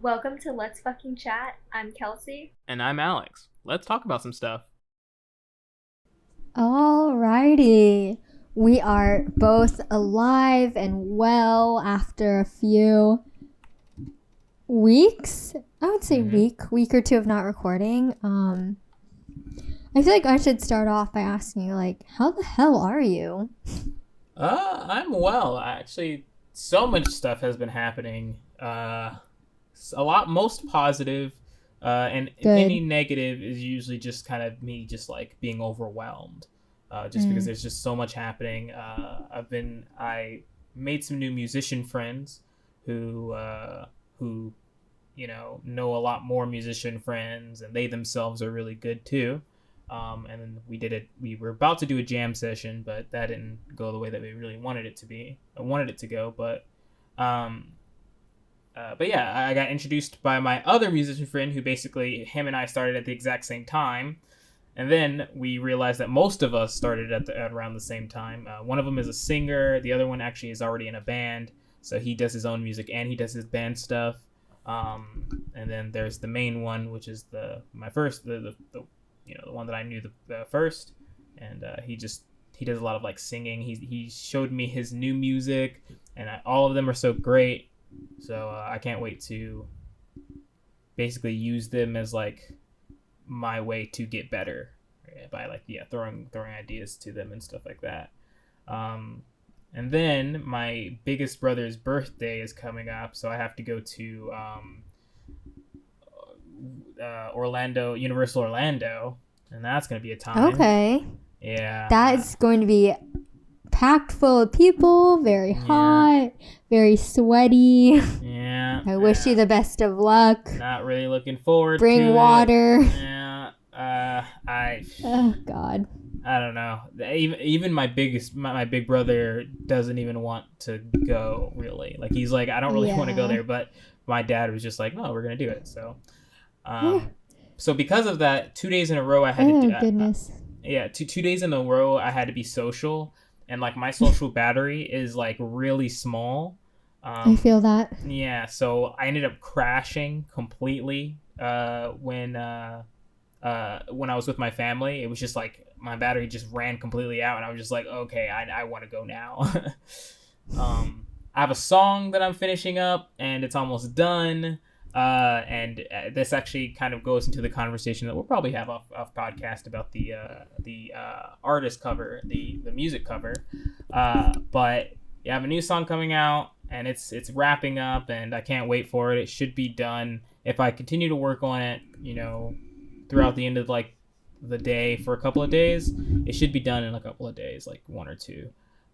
Welcome to Let's Fucking Chat. I'm Kelsey. And I'm Alex. Let's talk about some stuff. Alrighty. We are both alive and well after a few weeks. I would say week or two of not recording. I feel like I should start off by asking you, like, how the hell are you? I'm well. Actually, so much stuff has been happening. A lot, most positive, and Good. any negative is usually just kind of me just like being overwhelmed, because there's just so much happening. I made some new musician friends who know a lot more musician friends, and they themselves are really good too. And then we were about to do a jam session, but that didn't go the way that we really wanted it to be. I wanted it to go, but yeah, I got introduced by my other musician friend who basically, him and I started at the exact same time. And then we realized that most of us started at around the same time. One of them is a singer. The other one actually is already in a band. So he does his own music and he does his band stuff. And then there's the main one, which is the one that I knew the first. And he does a lot of like singing. He showed me his new music, and all of them are so great. So I can't wait to basically use them as like my way to get better, right? By like throwing ideas to them and stuff like that. And then my biggest brother's birthday is coming up, so I have to go to Orlando, Universal Orlando, and that's gonna be a time. Okay. Yeah. That's going to be packed full of people, very hot, very sweaty. Yeah. I wish you the best of luck. Not really looking forward to Bring water. Yeah. Oh, God. I don't know. Even my big brother doesn't even want to go, really. Like, he's like, I don't really want to go there, but my dad was just like, no, we're going to do it. So, so because of that, 2 days in a row I had to do goodness. Two days in a row I had to be social. And like my social battery is like really small. I feel that. Yeah, so I ended up crashing completely when I was with my family. It was just like my battery just ran completely out, and I was just like, okay, I want to go now. I have a song that I'm finishing up, and it's almost done. And this actually kind of goes into the conversation that we'll probably have off podcast about the artist cover, the music cover. But I have a new song coming out, and it's wrapping up, and I can't wait for it. It should be done if I continue to work on it, throughout the end of like the day for a couple of days. It should be done in a couple of days, like one or two.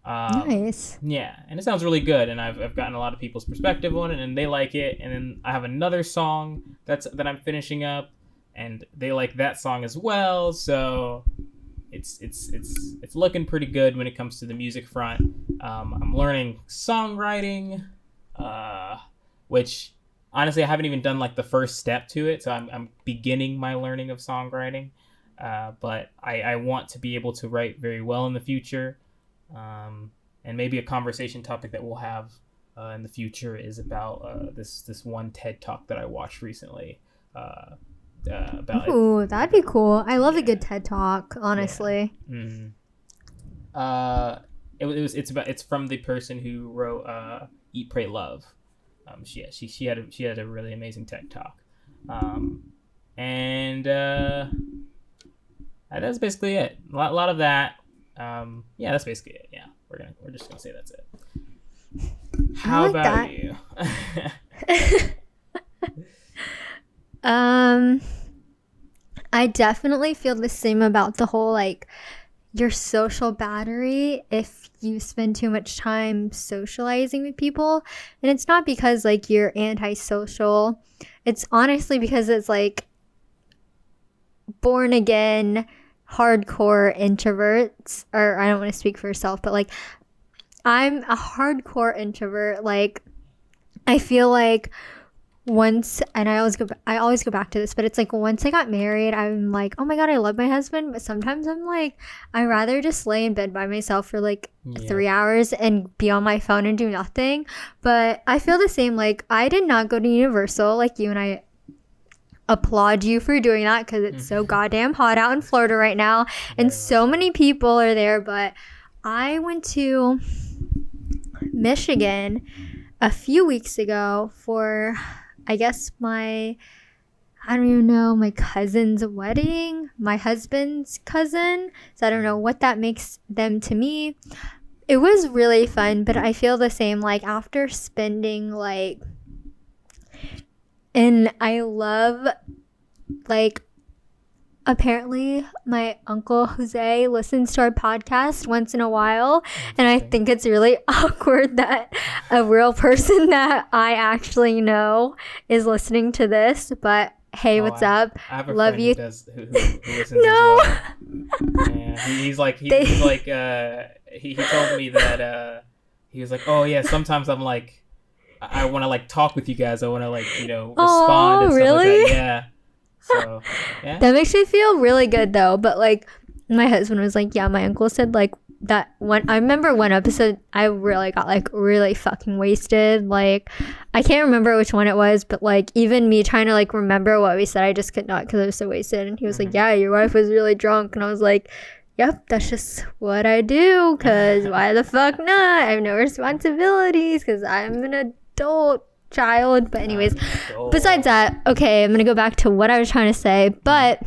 Nice. Yeah, and it sounds really good, and I've gotten a lot of people's perspective on it, and they like it. And then I have another song that I'm finishing up, and they like that song as well. So it's looking pretty good when it comes to the music front. I'm learning songwriting, which honestly I haven't even done like the first step to it. So I'm beginning my learning of songwriting, but I want to be able to write very well in the future. And maybe a conversation topic that we'll have in the future is about this one TED Talk that I watched recently. Ooh, that'd be cool. I love a good TED Talk, honestly. Yeah. It's from the person who wrote Eat, Pray, Love. She had a really amazing TED Talk. And that's basically it. A lot of that. That's basically it. Yeah, we're just gonna say that's it. How about you? I definitely feel the same about the whole like your social battery if you spend too much time socializing with people. And it's not because like you're antisocial. It's honestly because it's like born again hardcore introverts, or I don't want to speak for yourself, but like I'm a hardcore introvert. Like I feel like once, and I always go back to this, but it's like once I got married, I'm like, oh my god, I love my husband, but sometimes I'm like, I rather just lay in bed by myself for like 3 hours and be on my phone and do nothing. But I feel the same. Like, I did not go to Universal like you, and I applaud you for doing that because it's so goddamn hot out in Florida right now, and so many people are there. But I went to Michigan a few weeks ago for, I guess, I don't even know, my cousin's wedding, my husband's cousin. So I don't know what that makes them to me. It was really fun, but I feel the same. Like, after spending like, and I love, like, apparently my uncle Jose listens to our podcast once in a while, and I think it's really awkward that a real person that I actually know is listening to this. But hey, what's up? I have a love friend you. who listens No. as well. Yeah, he told me that he was like, oh yeah, sometimes I'm like, I want to like talk with you guys. I want to like, respond. Oh, and stuff really? like that. Yeah. So, yeah. That makes me feel really good though. But like, my husband was like, yeah, my uncle said like that one. I remember one episode I really got like really fucking wasted. Like, I can't remember which one it was, but like, even me trying to like remember what we said, I just could not because I was so wasted. And he was like, yeah, your wife was really drunk. And I was like, yep, that's just what I do, because why the fuck not? I have no responsibilities because I'm an adult child. But anyways, besides that, okay, I'm gonna go back to what I was trying to say. But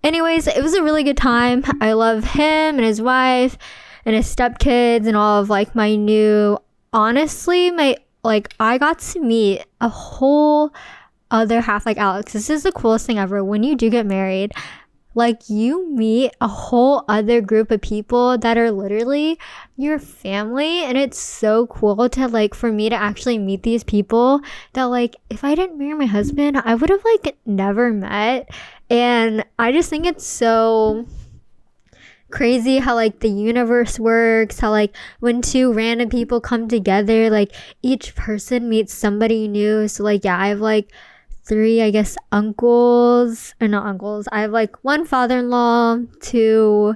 anyways, it was a really good time. I love him and his wife and his stepkids and all of like my new, honestly, I got to meet a whole other half. Like, Alex, this is the coolest thing ever. When you do get married, like, you meet a whole other group of people that are literally your family, and it's so cool to like, for me to actually meet these people that like, if I didn't marry my husband, I would have like never met. And I just think it's so crazy how like the universe works, how like when two random people come together, like each person meets somebody new. So like, yeah, I have like 3, I guess, uncles, or not uncles. I have like 1 father-in-law, 2,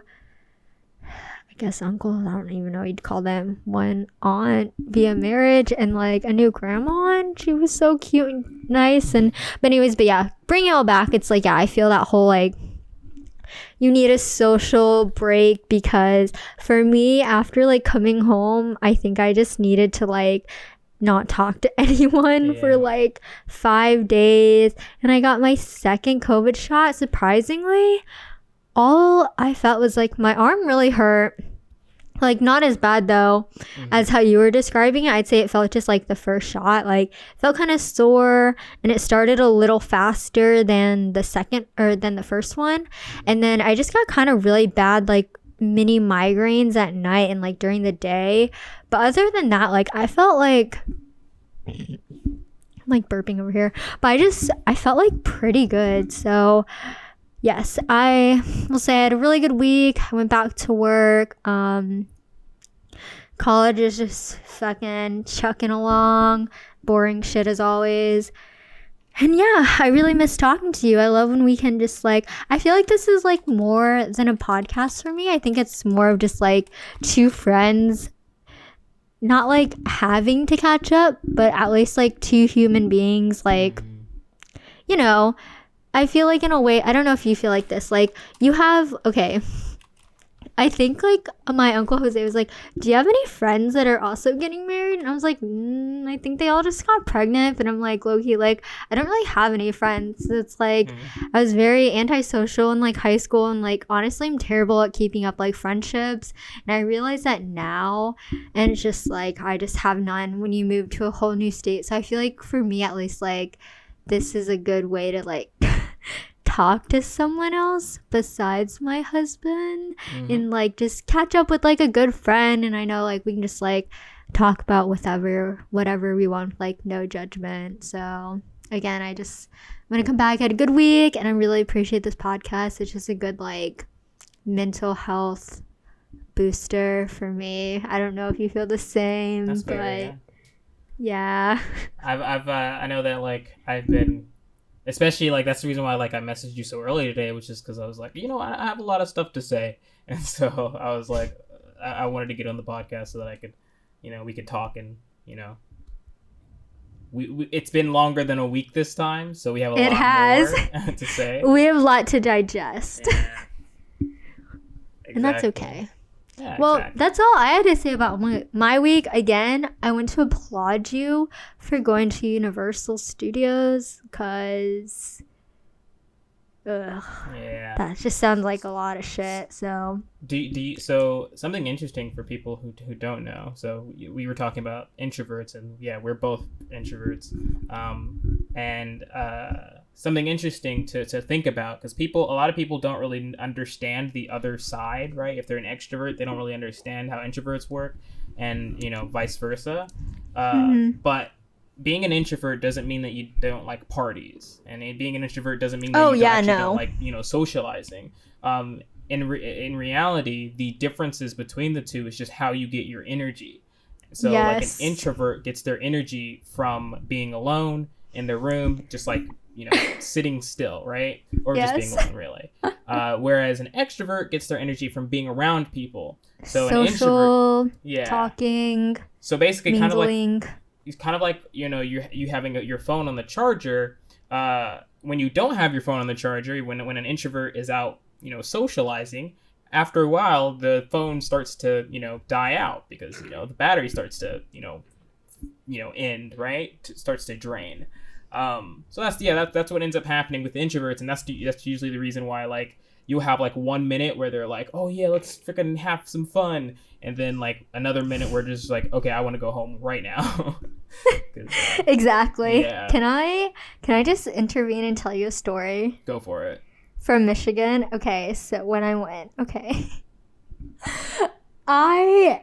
I guess, uncles. I don't even know what you'd call them. 1 aunt via marriage, and like a new grandma, and she was so cute and nice. And but anyways, but yeah, bring it all back. It's like, yeah, I feel that whole like, you need a social break, because for me, after like coming home, I think I just needed to like not talk to anyone for like 5 days. And I got my second COVID shot. Surprisingly, all I felt was like my arm really hurt. Like, not as bad though as how you were describing it. I'd say it felt just like the first shot, like felt kind of sore, and it started a little faster than the first one. And then I just got kind of really bad like mini migraines at night and like during the day. But other than that, like, I felt like, I'm like burping over here, but I felt like pretty good. So yes, I will say I had a really good week. I went back to work. College is just fucking chucking along, boring shit as always. And yeah, I really miss talking to you. I love when we can just like, I feel like this is like more than a podcast for me. I think it's more of just like 2 friends, not like having to catch up, but at least like 2 human beings. Like, I feel like in a way, I don't know if you feel like this, like you have, okay, I think like my uncle Jose was like, do you have any friends that are also getting married? And I was like, I think they all just got pregnant. But I'm like, low-key, like, I don't really have any friends. It's like, I was very antisocial in like high school, and like, honestly, I'm terrible at keeping up like friendships. And I realize that now, and it's just like, I just have none when you move to a whole new state. So I feel like for me at least, like, this is a good way to like talk to someone else besides my husband, and like just catch up with like a good friend. And I know like we can just like talk about whatever we want, like no judgment. So again, I'm gonna come back. I had a good week, and I really appreciate this podcast. It's just a good like mental health booster for me. I don't know if you feel the same. That's but fair, Yeah. I know that like I've been, especially like that's the reason why like I messaged you so early today, which is because I was like, I have a lot of stuff to say, and so I was like, I wanted to get on the podcast so that I could, we could talk and we it's been longer than a week this time, so we have a It lot has. more to say. We have a lot to digest. Yeah. And that's Exactly. okay. Yeah, Well, exactly. that's all I had to say about my week. Again, I want to applaud you for going to Universal Studios because Yeah. that just sounds like a lot of shit. So Do you, so something interesting for people who don't know. So we were talking about introverts, and yeah, we're both introverts. And something interesting to think about, because a lot of people don't really understand the other side, right? If they're an extrovert, they don't really understand how introverts work, and vice versa. But being an introvert doesn't mean that you don't like parties, and being an introvert doesn't mean that don't like socializing. In reality, the differences between the two is just how you get your energy. So like an introvert gets their energy from being alone in their room, just like sitting still, right? Or just being alone, really. Whereas an extrovert gets their energy from being around people. So social, an introvert, talking. So basically, mingling. It's kind of like you having your phone on the charger. When you don't have your phone on the charger, when an introvert is out socializing, after a while the phone starts to die out, because the battery starts to end, right? Starts to drain. So that's what ends up happening with introverts, and that's usually the reason why like you'll have like 1 minute where they're like, oh yeah, let's freaking have some fun, and then like another minute where they're just like, okay, I want to go home right now. Exactly. Yeah. Can I just intervene and tell you a story? Go for it. From Michigan. Okay, so when I went, I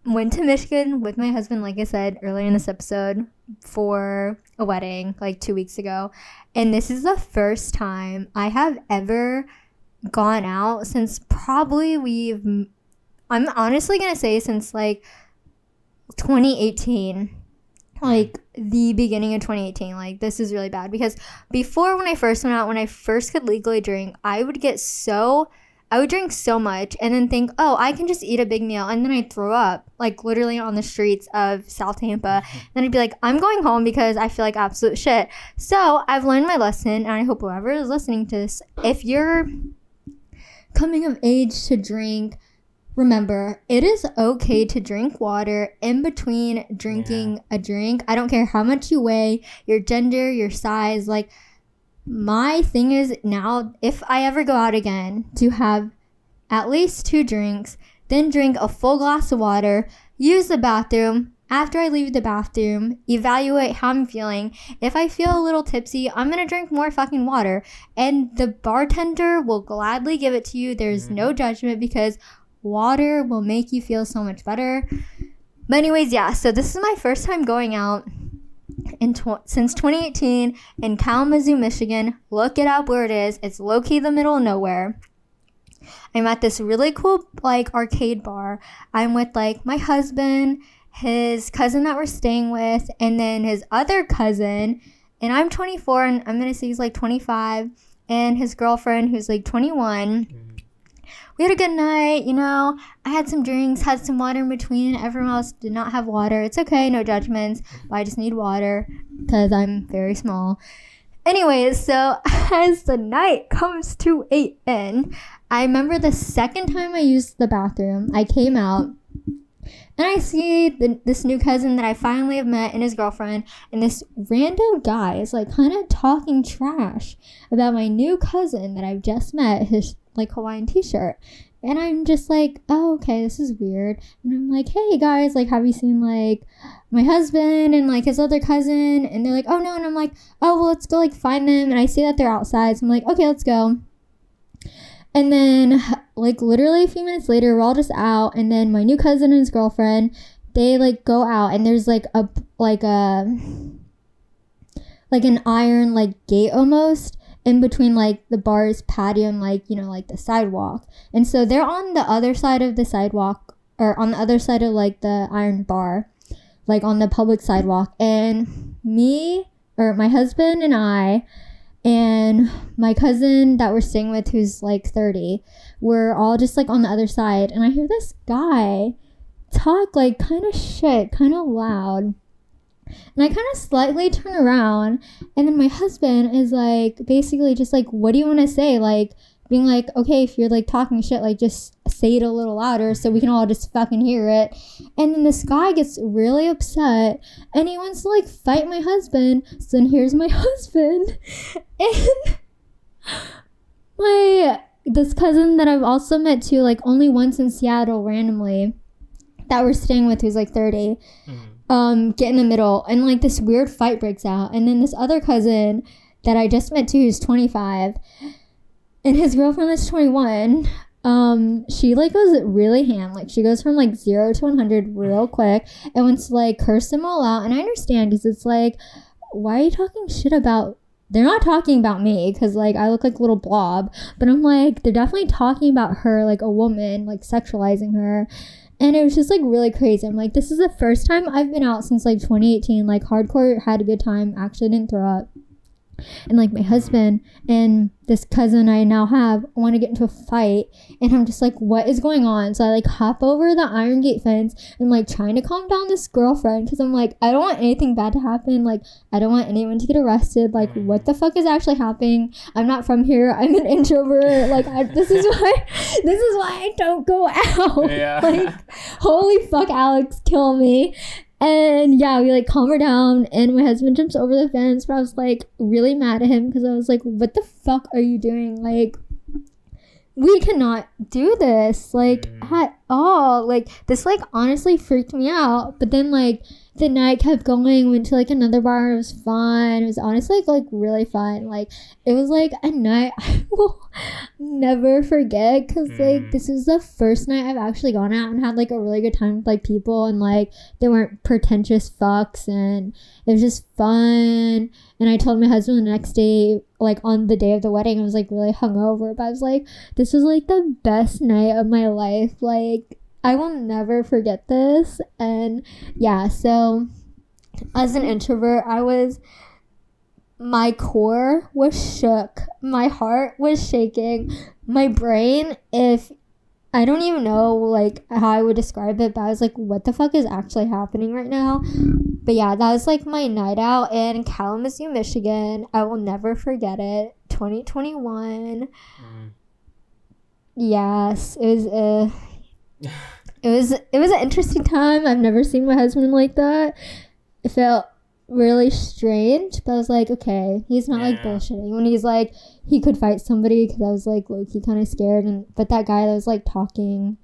went to Michigan with my husband, like I said earlier in this episode, for a wedding like 2 weeks ago. And this is the first time I have ever gone out since probably I'm honestly going to say since like 2018. Like the beginning of 2018. Like this is really bad, because before, when I first went out, when I first could legally drink, I would drink so much and then think, oh, I can just eat a big meal, and then I'd throw up like literally on the streets of South Tampa. Then I'd be like, I'm going home because I feel like absolute shit. So I've learned my lesson, and I hope whoever is listening to this, if you're coming of age to drink, remember, it is okay to drink water in between drinking a drink. I don't care how much you weigh, your gender, your size. Like, my thing is now, if I ever go out again, to have at least 2 drinks, then drink a full glass of water, use the bathroom. After I leave the bathroom, evaluate how I'm feeling. If I feel a little tipsy, I'm going to drink more fucking water. And the bartender will gladly give it to you. There's no judgment, because water will make you feel so much better. But anyways, so this is my first time going out since 2018 in Kalamazoo, Michigan. Look it up where it is. It's low-key the middle of nowhere. I'm at this really cool like arcade bar. I'm with like my husband, his cousin that we're staying with, and then his other cousin. And I'm 24, and I'm gonna say he's like 25, and his girlfriend who's like 21. We had a good night, I had some drinks, had some water in between. Everyone else did not have water. It's okay, no judgments, but I just need water because I'm very small. Anyways, so as the night comes to an end, I remember the second time I used the bathroom, I came out, and I see this new cousin that I finally have met, and his girlfriend, and this random guy is like kind of talking trash about my new cousin that I've just met, his like Hawaiian t-shirt. And I'm just like, oh, okay, this is weird. And I'm like, hey guys, like, have you seen like my husband and like his other cousin? And they're like, oh no. And I'm like, oh, well, let's go like find them. And I see that they're outside, so I'm like, okay, let's go. And then like literally a few minutes later, we're all just out, and then my new cousin and his girlfriend, they like go out, and there's like an iron like gate almost in between like the bar's patio and like like the sidewalk. And so they're on the other side of the sidewalk, or on the other side of like the iron bar. like on the public sidewalk, and my husband and I and my cousin that we're staying with, who's like 30, we're all just like on the other side, and I hear this guy talk like kind of shit, kind of loud. And I kind of slightly turn around, and then my husband is like basically just like, what do you want to say? Like being like, okay, if you're like talking shit, like just say it a little louder so we can all just fucking hear it. And then this guy gets really upset and he wants to like fight my husband. So then here's my husband and this cousin that I've also met too, like only once in Seattle randomly, that we're staying with, who's like 30. Get in the middle, and like this weird fight breaks out. And then this other cousin that I just met too, who's 25, and his girlfriend is 21. She like goes really ham, like she goes from like 0 to 100 real quick and wants to like curse them all out. And I understand, because it's like, why are you talking shit about, they're not talking about me because like I look like a little blob, but I'm like, they're definitely talking about her, like a woman, like sexualizing her. And it was just like really crazy. I'm like, this is the first time I've been out since like 2018, like hardcore, had a good time, actually didn't throw up. And like my husband and this cousin I now have want to get into a fight, and I'm just like, what is going on? So I like hop over the iron gate fence and like trying to calm down this girlfriend, because I'm like, I don't want anything bad to happen. Like I don't want anyone to get arrested. Like what the fuck is actually happening? I'm not from here. I'm an introvert. Like this is why I don't go out. Yeah. Like holy fuck, Alex, kill me. And yeah, we like calm her down, and my husband jumps over the fence, but I was like really mad at him because I was like, what the fuck are you doing? Like we cannot do this like at all. Like this like honestly freaked me out. But then like the night kept going, went to like another bar. It was fun. It was honestly like really fun. Like it was like a night I will never forget, because like this is the first night I've actually gone out and had like a really good time with like people, and like they weren't pretentious fucks, and it was just fun. And I told my husband the next day, like on the day of the wedding, I was like really hungover, but I was like, this was like the best night of my life. Like I will never forget this. And yeah, so as an introvert, my core was shook. My heart was shaking. My brain, I don't even know like how I would describe it, but I was like, what the fuck is actually happening right now? But yeah, that was like my night out in Kalamazoo, Michigan. I will never forget it. 2021. Yes, it was an interesting time. I've never seen my husband like that. It felt really strange, but I was like, okay, he's not like bullshitting when he's like he could fight somebody, because I was like low-key kind of scared. But that guy that was like talking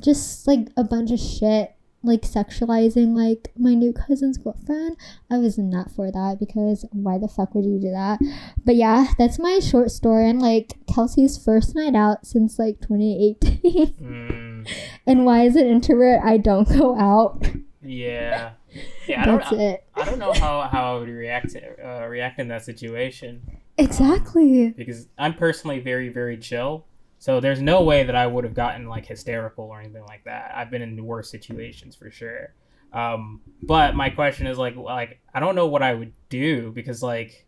just like a bunch of shit, like sexualizing like my new cousin's girlfriend, I was not for that, because why the fuck would you do that? But yeah, that's my short story on like Kelsey's first night out since like 2018. And why as an introvert I don't go out. Yeah, that's it. I don't know how I would react in that situation. Exactly. Because I'm personally very, very chill. So there's no way that I would have gotten like hysterical or anything like that. I've been in worse situations for sure. But my question is like I don't know what I would do, because like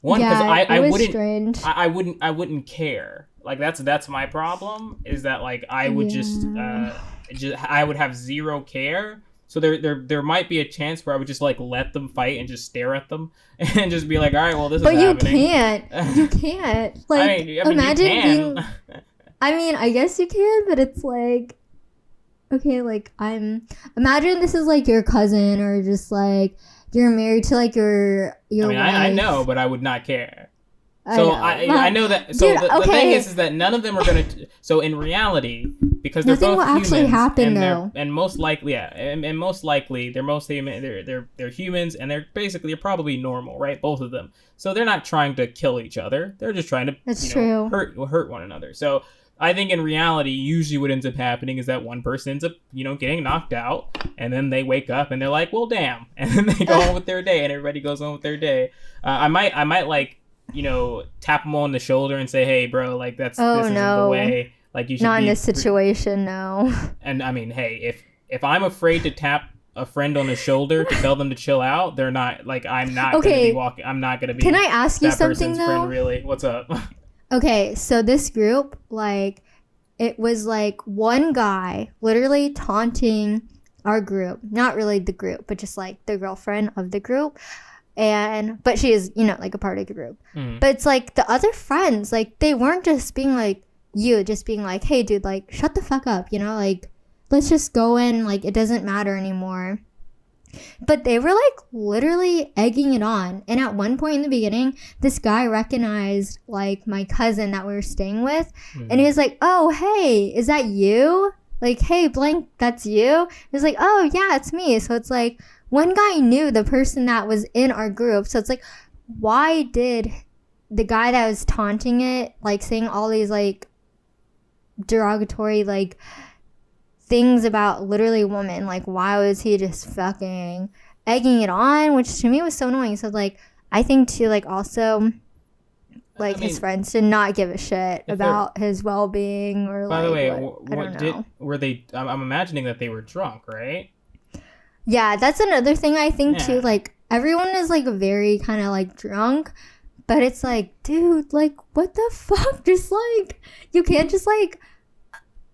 one, because I wouldn't care. Like that's my problem, is that like I would just I would have zero care. So there might be a chance where I would just like let them fight and just stare at them and just be like, all right, well this is happening. But you can't. Like I mean, imagine you can. being. I mean, I guess you can, but it's like, okay, like imagine this is like your cousin, or just like you're married to like your wife. I know, but I would not care. So I know that. So dude, the thing is that none of them are gonna. So in reality, because they're nothing both will humans, actually happen though, and most likely, and most likely they're most human. They're humans, and they're probably normal, right? Both of them. So they're not trying to kill each other. They're just trying to hurt one another. So I think in reality, usually what ends up happening is that one person ends up, getting knocked out, and then they wake up and they're like, well, damn, and then they go on with their day, and everybody goes on with their day. I might like. Tap them on the shoulder and say, hey bro, like this isn't the way, like you should not in this situation. No. And I mean, hey, if I'm afraid to tap a friend on the shoulder to tell them to chill out, they're not like I'm not gonna be walking. I'm not gonna be. Can I ask you that something person's though? Friend, really? What's up? Okay, so this group, like, it was like one guy literally taunting our group, not really the group, but just like the girlfriend of the group, but she is, you know, like a part of the group. But it's like the other friends, like they weren't just being like just being like, hey dude, like shut the fuck up, you know, like let's just go in, like it doesn't matter anymore. But they were like literally egging it on. And at one point in the beginning, this guy recognized like my cousin that we were staying with. And he was like, oh, hey, is that you? Like, hey, blank, that's you? He was like, oh, yeah, it's me. So it's like one guy knew the person that was in our group. So it's like, why did the guy that was taunting it, like saying all these like derogatory like things about literally women, like why was he just fucking egging it on, which to me was so annoying. So like I think too, like also like his friends did not give a shit about his well-being or by like the way I don't know. Were they I'm imagining that they were drunk, right? Yeah, that's another thing I think too, like everyone is like very kind of like drunk, but it's like, dude, like what the fuck, just like you can't just like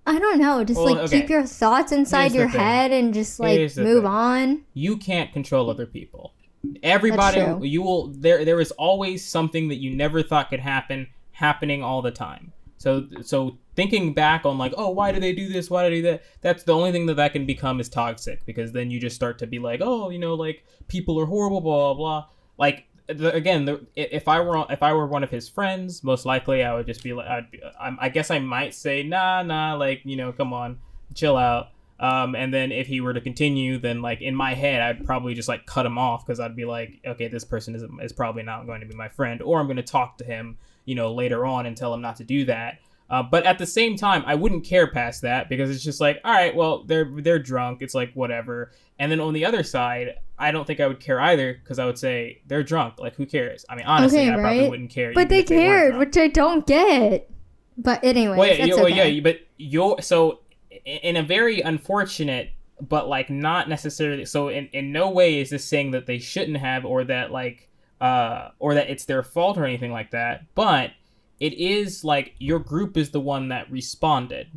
I don't know, just keep your thoughts inside your head and just like move on. You can't control other people. Everybody, you will. There is always something that you never thought could happen happening all the time. So thinking back on like, oh, why do they do this? Why do they do that? That's the only thing that can become is toxic, because then you just start to be like, oh, you know, like people are horrible, blah blah blah. Like if I were one of his friends, most likely I would just be like, I guess I might say, nah, like, you know, come on, chill out. And then if he were to continue, then like in my head, I'd probably just like cut him off, because I'd be like, okay, this person is probably not going to be my friend, or I'm going to talk to him, you know, later on and tell him not to do that. But at the same time, I wouldn't care past that, because it's just like, all right, well, they're drunk. It's like, whatever. And then on the other side, I don't think I would care either, because I would say they're drunk. Like, who cares? I mean, honestly, I probably wouldn't care. But they cared, which I don't get. But anyway, so in a very unfortunate, but like not necessarily. So in no way is this saying that they shouldn't have, or that like, or that it's their fault or anything like that. But it is like your group is the one that responded,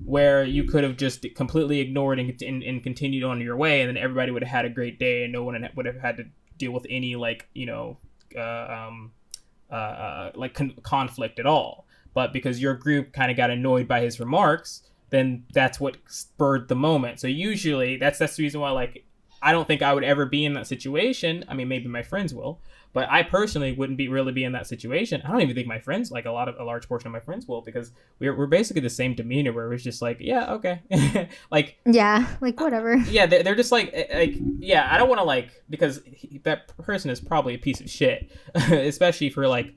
where you could have just completely ignored and continued on your way, and then everybody would have had a great day, and no one would have had to deal with any like, you know, conflict at all. But because your group kind of got annoyed by his remarks, then that's what spurred the moment. So usually that's the reason why, like, I don't think I would ever be in that situation. I mean, maybe my friends will, but I personally wouldn't really be in that situation. I don't even think my friends, like a large portion of my friends will, because we're basically the same demeanor, where it's just like, yeah, okay. Like, yeah, like whatever. Yeah. They're just like, yeah, I don't want to like, because that person is probably a piece of shit, especially for like,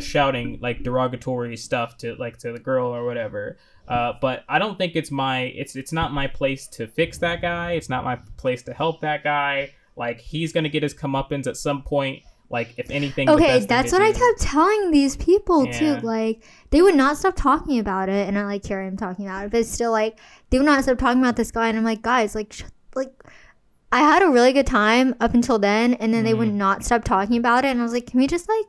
shouting like derogatory stuff to the girl or whatever. But I don't think it's not my place to fix that guy. It's not my place to help that guy. Like, he's gonna get his comeuppance at some point. Like, if anything. Okay, that's what I kept telling these people too. Like, they would not stop talking about it, and I like hear him talking about it, but it's still like they would not stop talking about this guy, and I'm like, guys, like, I had a really good time up until then, and then they would not stop talking about it, and I was like, can we just like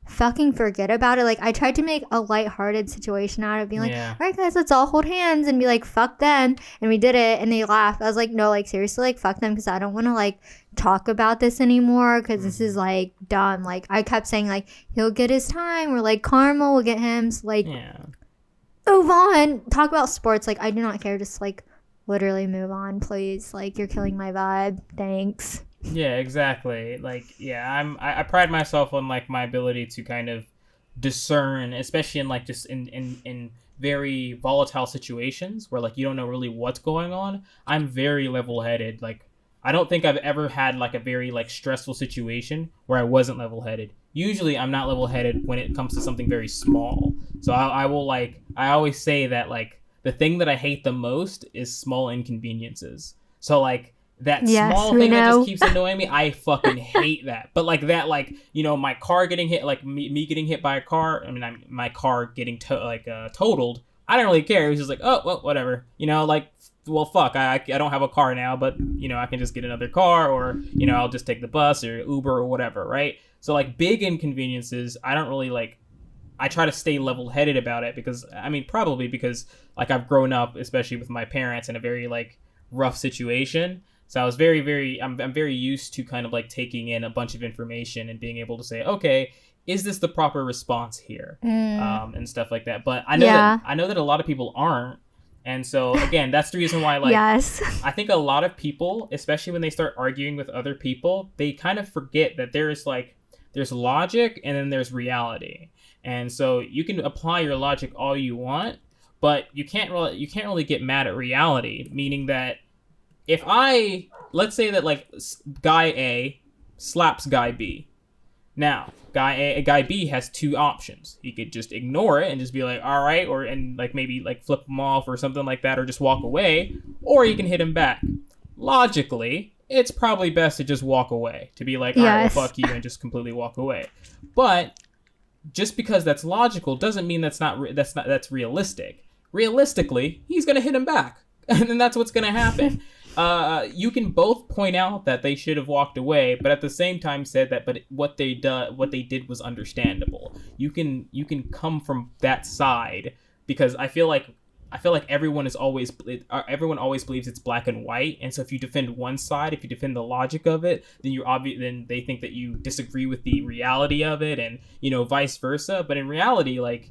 fucking forget about it? Like, I tried to make a lighthearted situation out of being like, all right guys, let's all hold hands and be like, fuck them, and we did it, and they laughed. I was like, no, like seriously, like fuck them, because I don't want to like talk about this anymore, because this is like dumb. Like, I kept saying like, he'll get his time, or like karma will get him, so like move on, talk about sports. Like, I do not care, just like literally move on, please. Like, you're killing my vibe, thanks. Yeah, exactly. Like, yeah, I pride myself on like my ability to kind of discern, especially in like just in very volatile situations where like you don't know really what's going on. I'm very level-headed. Like, I don't think I've ever had like a very like stressful situation where I wasn't level-headed. Usually I'm not level-headed when it comes to something very small. So I will like, I always say that like the thing that I hate the most is small inconveniences. So like, that small thing that just keeps annoying me, I fucking hate that. But like that, like, you know, my car getting hit, like me getting hit by a car, I mean, my car getting totaled, I don't really care. It was just like, oh, well, whatever. You know, like, well, fuck, I don't have a car now, but, you know, I can just get another car, or, you know, I'll just take the bus or Uber or whatever, right? So, like, big inconveniences, I don't really, like, I try to stay level-headed about it because, I mean, probably because, like, I've grown up, especially with my parents, in a very, like, rough situation. So I was I'm very used to kind of, like, taking in a bunch of information and being able to say, okay, is this the proper response here? And stuff like that. But I know that a lot of people aren't. And so, again, that's the reason why, like, yes. I think a lot of people, especially when they start arguing with other people, they kind of forget that there's logic and then there's reality. And so you can apply your logic all you want, but you can't really get mad at reality, meaning that let's say that, like, guy A slaps guy B. Now, guy B has two options. He could just ignore it and just be like, all right, and like maybe like flip him off or something like that, or just walk away, or he can hit him back. Logically, it's probably best to just walk away, to be like, all right, well, fuck you, and just completely walk away. But just because that's logical doesn't mean that's realistic. Realistically, he's gonna hit him back, and then that's what's gonna happen. You can both point out that they should have walked away, but at the same time said that, but what they did was understandable. You can come from that side, because I feel like everyone always believes it's black and white, and so if you defend one side, if you defend the logic of it, then then they think that you disagree with the reality of it, and, you know, vice versa. But in reality, like,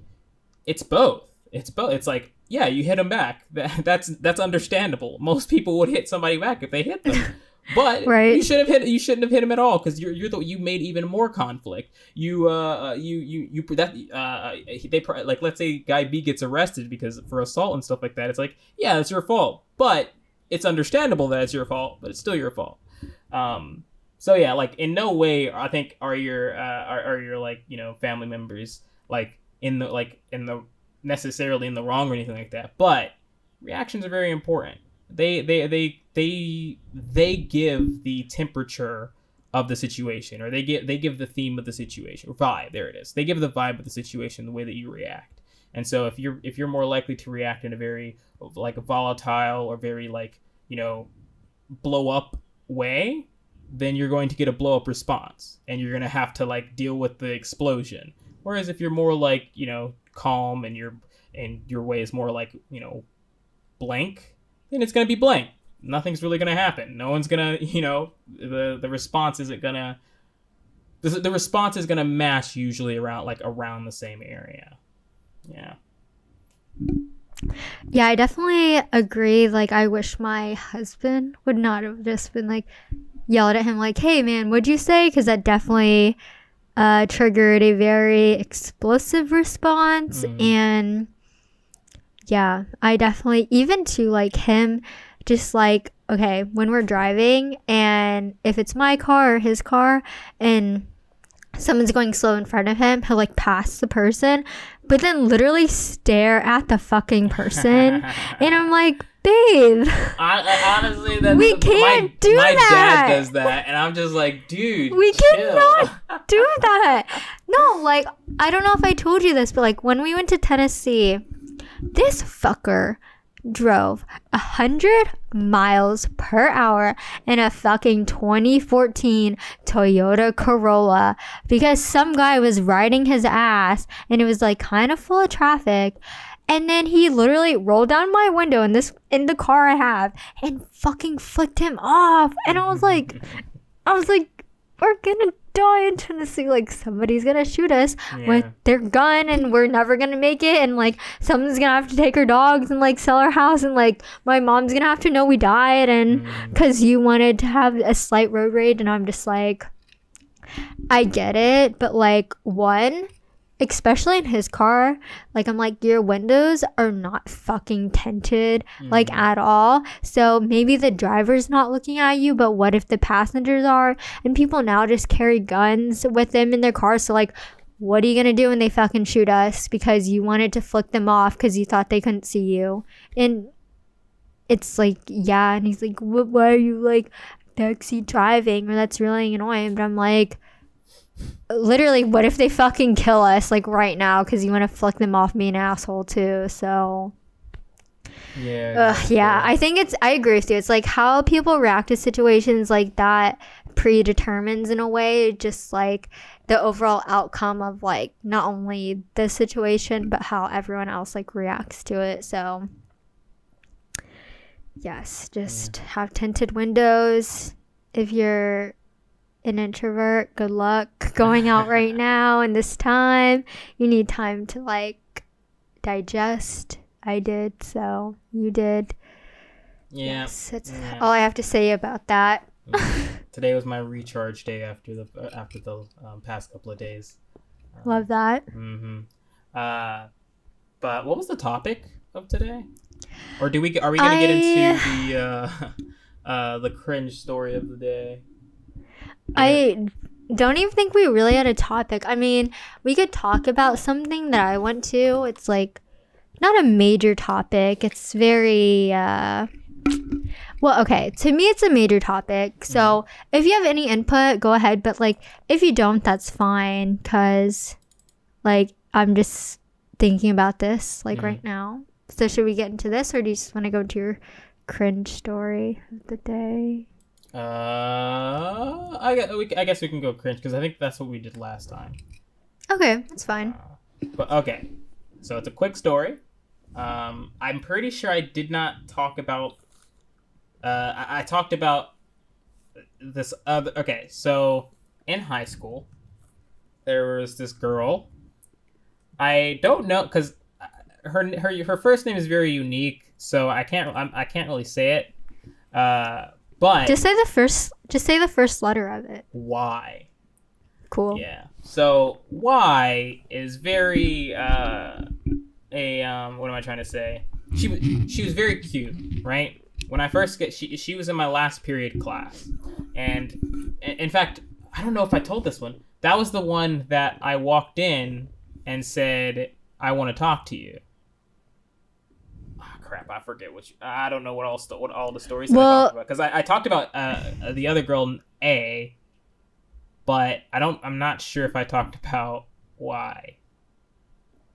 it's both. It's like, yeah, you hit them back. That's understandable. Most people would hit somebody back if they hit them. But right. you shouldn't have hit him at all, because you made even more conflict. Let's say guy B gets arrested for assault and stuff like that. It's like, yeah, it's your fault, but it's understandable that it's your fault, but it's still your fault. So yeah, like, in no way I think are your like, you know, family members like in the necessarily in the wrong or anything like that, but reactions are very important. They give the temperature of the situation, or they give the theme of the situation, or vibe. There it is. They give the vibe of the situation, the way that you react. And so if you're more likely to react in a very, like, volatile or very, like, you know, blow up way, then you're going to get a blow up response, and you're gonna have to, like, deal with the explosion. Whereas if you're more, like, you know, calm, and your way is more like, you know, blank, then it's gonna be blank. Nothing's really gonna happen. No one's gonna, you know, the response isn't gonna. The response is gonna match usually around the same area. Yeah. Yeah, I definitely agree. Like, I wish my husband would not have just been like yelled at him like, "Hey man, what'd you say?" Because that definitely triggered a very explosive response. And yeah, I definitely, even to, like, him just, like, okay, when we're driving, and if it's my car or his car and someone's going slow in front of him, he'll, like, pass the person, but then literally stare at the fucking person. And I'm like, babe, I honestly, we can't do that. My dad does that, and I'm just like, dude, we chill. cannot do that. No, like, I don't know if I told you this, but, like, when we went to Tennessee, this fucker drove 100 miles per hour in a fucking 2014 Toyota Corolla, because some guy was riding his ass and it was, like, kind of full of traffic. And then he literally rolled down my window in the car I have and fucking flicked him off. And I was like, we're gonna die in Tennessee. Like, somebody's gonna shoot us with their gun, and we're never gonna make it. And, like, someone's gonna have to take our dogs and, like, sell our house, and, like, my mom's gonna have to know we died, and because you wanted to have a slight road rage. And I'm just like, I get it, but, like, one, especially in his car, like, I'm like, your windows are not fucking tinted, like, at all. So maybe the driver's not looking at you, but what if the passengers are? And people now just carry guns with them in their car. So, like, what are you gonna do when they fucking shoot us because you wanted to flick them off because you thought they couldn't see you? And it's like, yeah. And he's like, why are you, like, backseat driving? Or that's really annoying. But I'm like, literally, what if they fucking kill us, like, right now because you want to flick them off, me an asshole too? So Yeah. Exactly. Yeah, I agree with you. It's like how people react to situations like that predetermines in a way just like the overall outcome of like not only the situation but how everyone else like reacts to it. So yes, just have tinted windows. If you're an introvert, good luck going out right now in this time. You need time to like digest. I did, so you did. Yeah. Yes, that's all I have to say about that. Today was my recharge day after the past couple of days. Love that. But what was the topic of today? Or are we gonna get into the cringe story of the day? I don't even think we really had a topic. I mean, we could talk about something that I went to. It's like not a major topic. It's very well, okay, to me it's a major topic. So if you have any input, go ahead, but like if you don't, that's fine, because like I'm just thinking about this like right now. So should we get into this, or do you just want to go to your cringe story of the day? I guess we can go cringe because I think that's what we did last time. Okay, that's fine. But okay, so it's a quick story. I'm pretty sure I did not talk about. I talked about this other. Okay, so in high school, there was this girl. I don't know because her first name is very unique, so I can't really say it. But just say the first letter of it. Y. Cool. Yeah. So Y is very what am I trying to say? She was very cute, right? When I first she was in my last period class, and in fact, I don't know if I told this one. That was the one that I walked in and said, "I want to talk to you." Crap, I forget I don't know what all the stories that I talked about, because I talked about the other girl A, but I'm not sure if I talked about Y.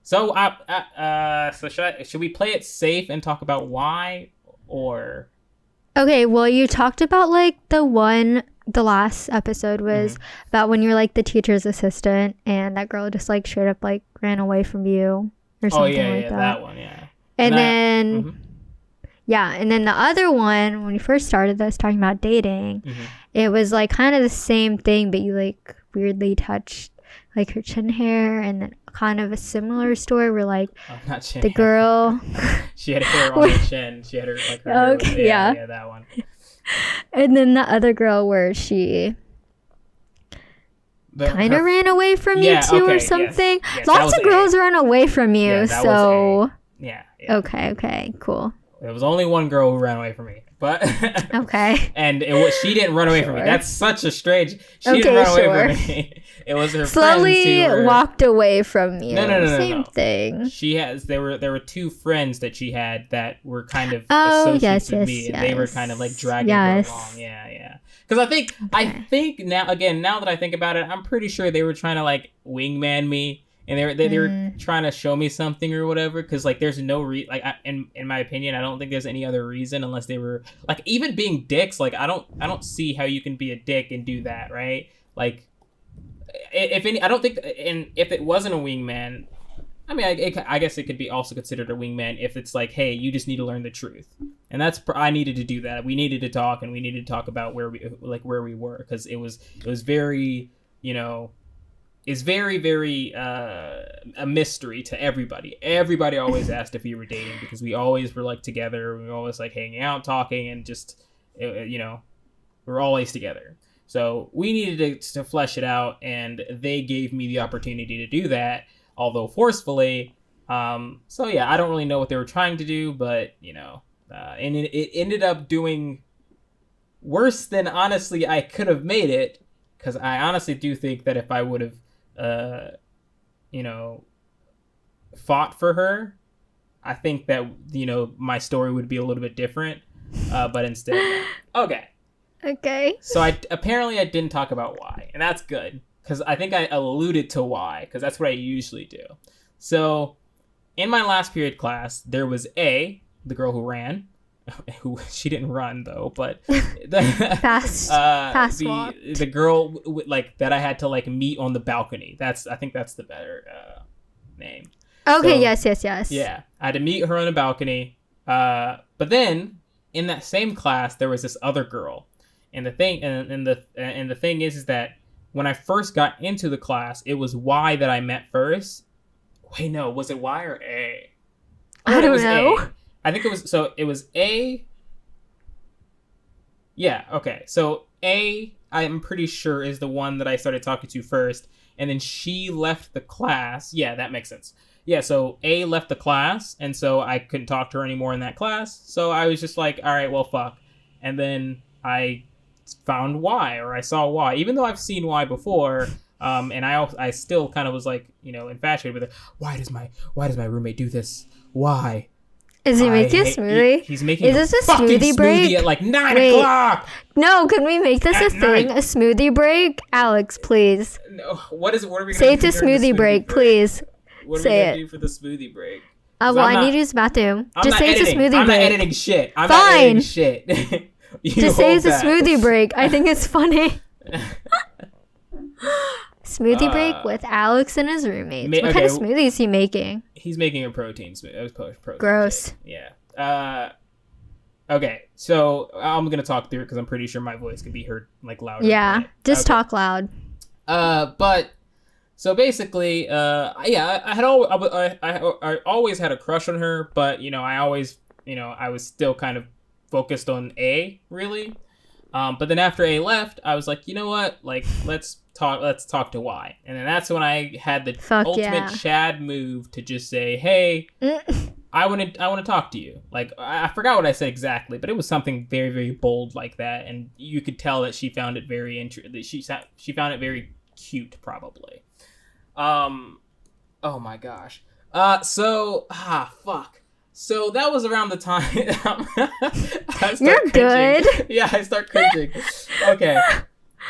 So should we play it safe and talk about Y, or? Okay, well, you talked about like the last episode was about when you're like the teacher's assistant and that girl just like straight up like ran away from you or something like that. That one, yeah. And then the other one, when you first started this, talking about dating, it was like kind of the same thing, but you like weirdly touched like her chin hair, and then kind of a similar story where like the girl she had hair on her chin. She had her like her hair. Okay, yeah, that one. And then the other girl where she kind of ran away from you too, or something. Yes, lots of girls run away from you, yeah, so yeah. Okay, cool. There was only one girl who ran away from me, but okay. And she didn't run away from me. That's such a strange. She didn't run away from me. It was her slowly friends who walked away from you. No. Same thing. There were two friends that she had that were kind of associates with me, and they were kind of like dragging her along. Yeah. Because I think now that I think about it, I'm pretty sure they were trying to like wingman me, and they were trying to show me something or whatever. Because like there's no in my opinion, I don't think there's any other reason unless they were like even being dicks. Like I don't see how you can be a dick and do that, right? Like I don't think, and if it wasn't a wingman, I mean, I guess it could be also considered a wingman if it's like, hey, you just need to learn the truth. And I needed to do that. We needed to talk, and we needed to talk about where we were, because it was very, it's very, very a mystery to everybody. Everybody always asked if we were dating, because we always were like together. We were always like hanging out, talking, and just, we were always together. So we needed to flesh it out, and they gave me the opportunity to do that, although forcefully. So yeah, I don't really know what they were trying to do, but and it ended up doing worse than honestly I could have made it, because I honestly do think that if I would have, fought for her, I think that my story would be a little bit different. But instead, okay. So I didn't talk about why, and that's good, because I think I alluded to why, because that's what I usually do. So in my last period class, there was A, the girl who ran, who she didn't run though, but fast walk. The girl like that I had to like meet on the balcony. I think that's the better name. Okay, So, yes. Yeah, I had to meet her on the balcony. But then in that same class, there was this other girl, and the thing is that when I first got into the class, it was Y that I met first. Wait, no, was it Y or A? I don't know. A. I think it was A. Yeah, okay. So A, I'm pretty sure, is the one that I started talking to first, and then she left the class. Yeah, that makes sense. Yeah, so A left the class, and so I couldn't talk to her anymore in that class. So I was just like, all right, well, fuck. And then I found Y, or I saw Y, even though I've seen Y before. And I still kind of was like, infatuated with it. Why does my roommate do this? Why? Is he making a smoothie? He's making Is this a fucking smoothie break? at like 9 o'clock. No, can we make this At a thing? night. A smoothie break? Alex, please. No, what are we gonna Say do it's a during the smoothie break, please. What are Say we gonna it. do for the smoothie break? Well, I need to use the bathroom. I'm Just not say it's a editing. smoothie I'm break. not editing shit. I'm Fine. not editing shit. Just say it's a that. smoothie break. I think it's funny. Smoothie break with Alex and his roommates. What kind of smoothie is he making? He's making a protein smoothie. Gross. Shake. Yeah. Okay, so I'm gonna talk through it because I'm pretty sure my voice can be heard like louder. Yeah, just talk loud. But so basically, I always had a crush on her, but I was still kind of focused on A really. But then after A left, I was like, you know what? Like, let's talk to Y. And then that's when I had the ultimate Chad move to just say, hey, I want to talk to you. Like, I forgot what I said exactly, but it was something very, very bold like that. And you could tell that she found it very she found it very cute, probably. Oh my gosh. Fuck. So that was around the time You're good. Yeah, I start cringing. Okay.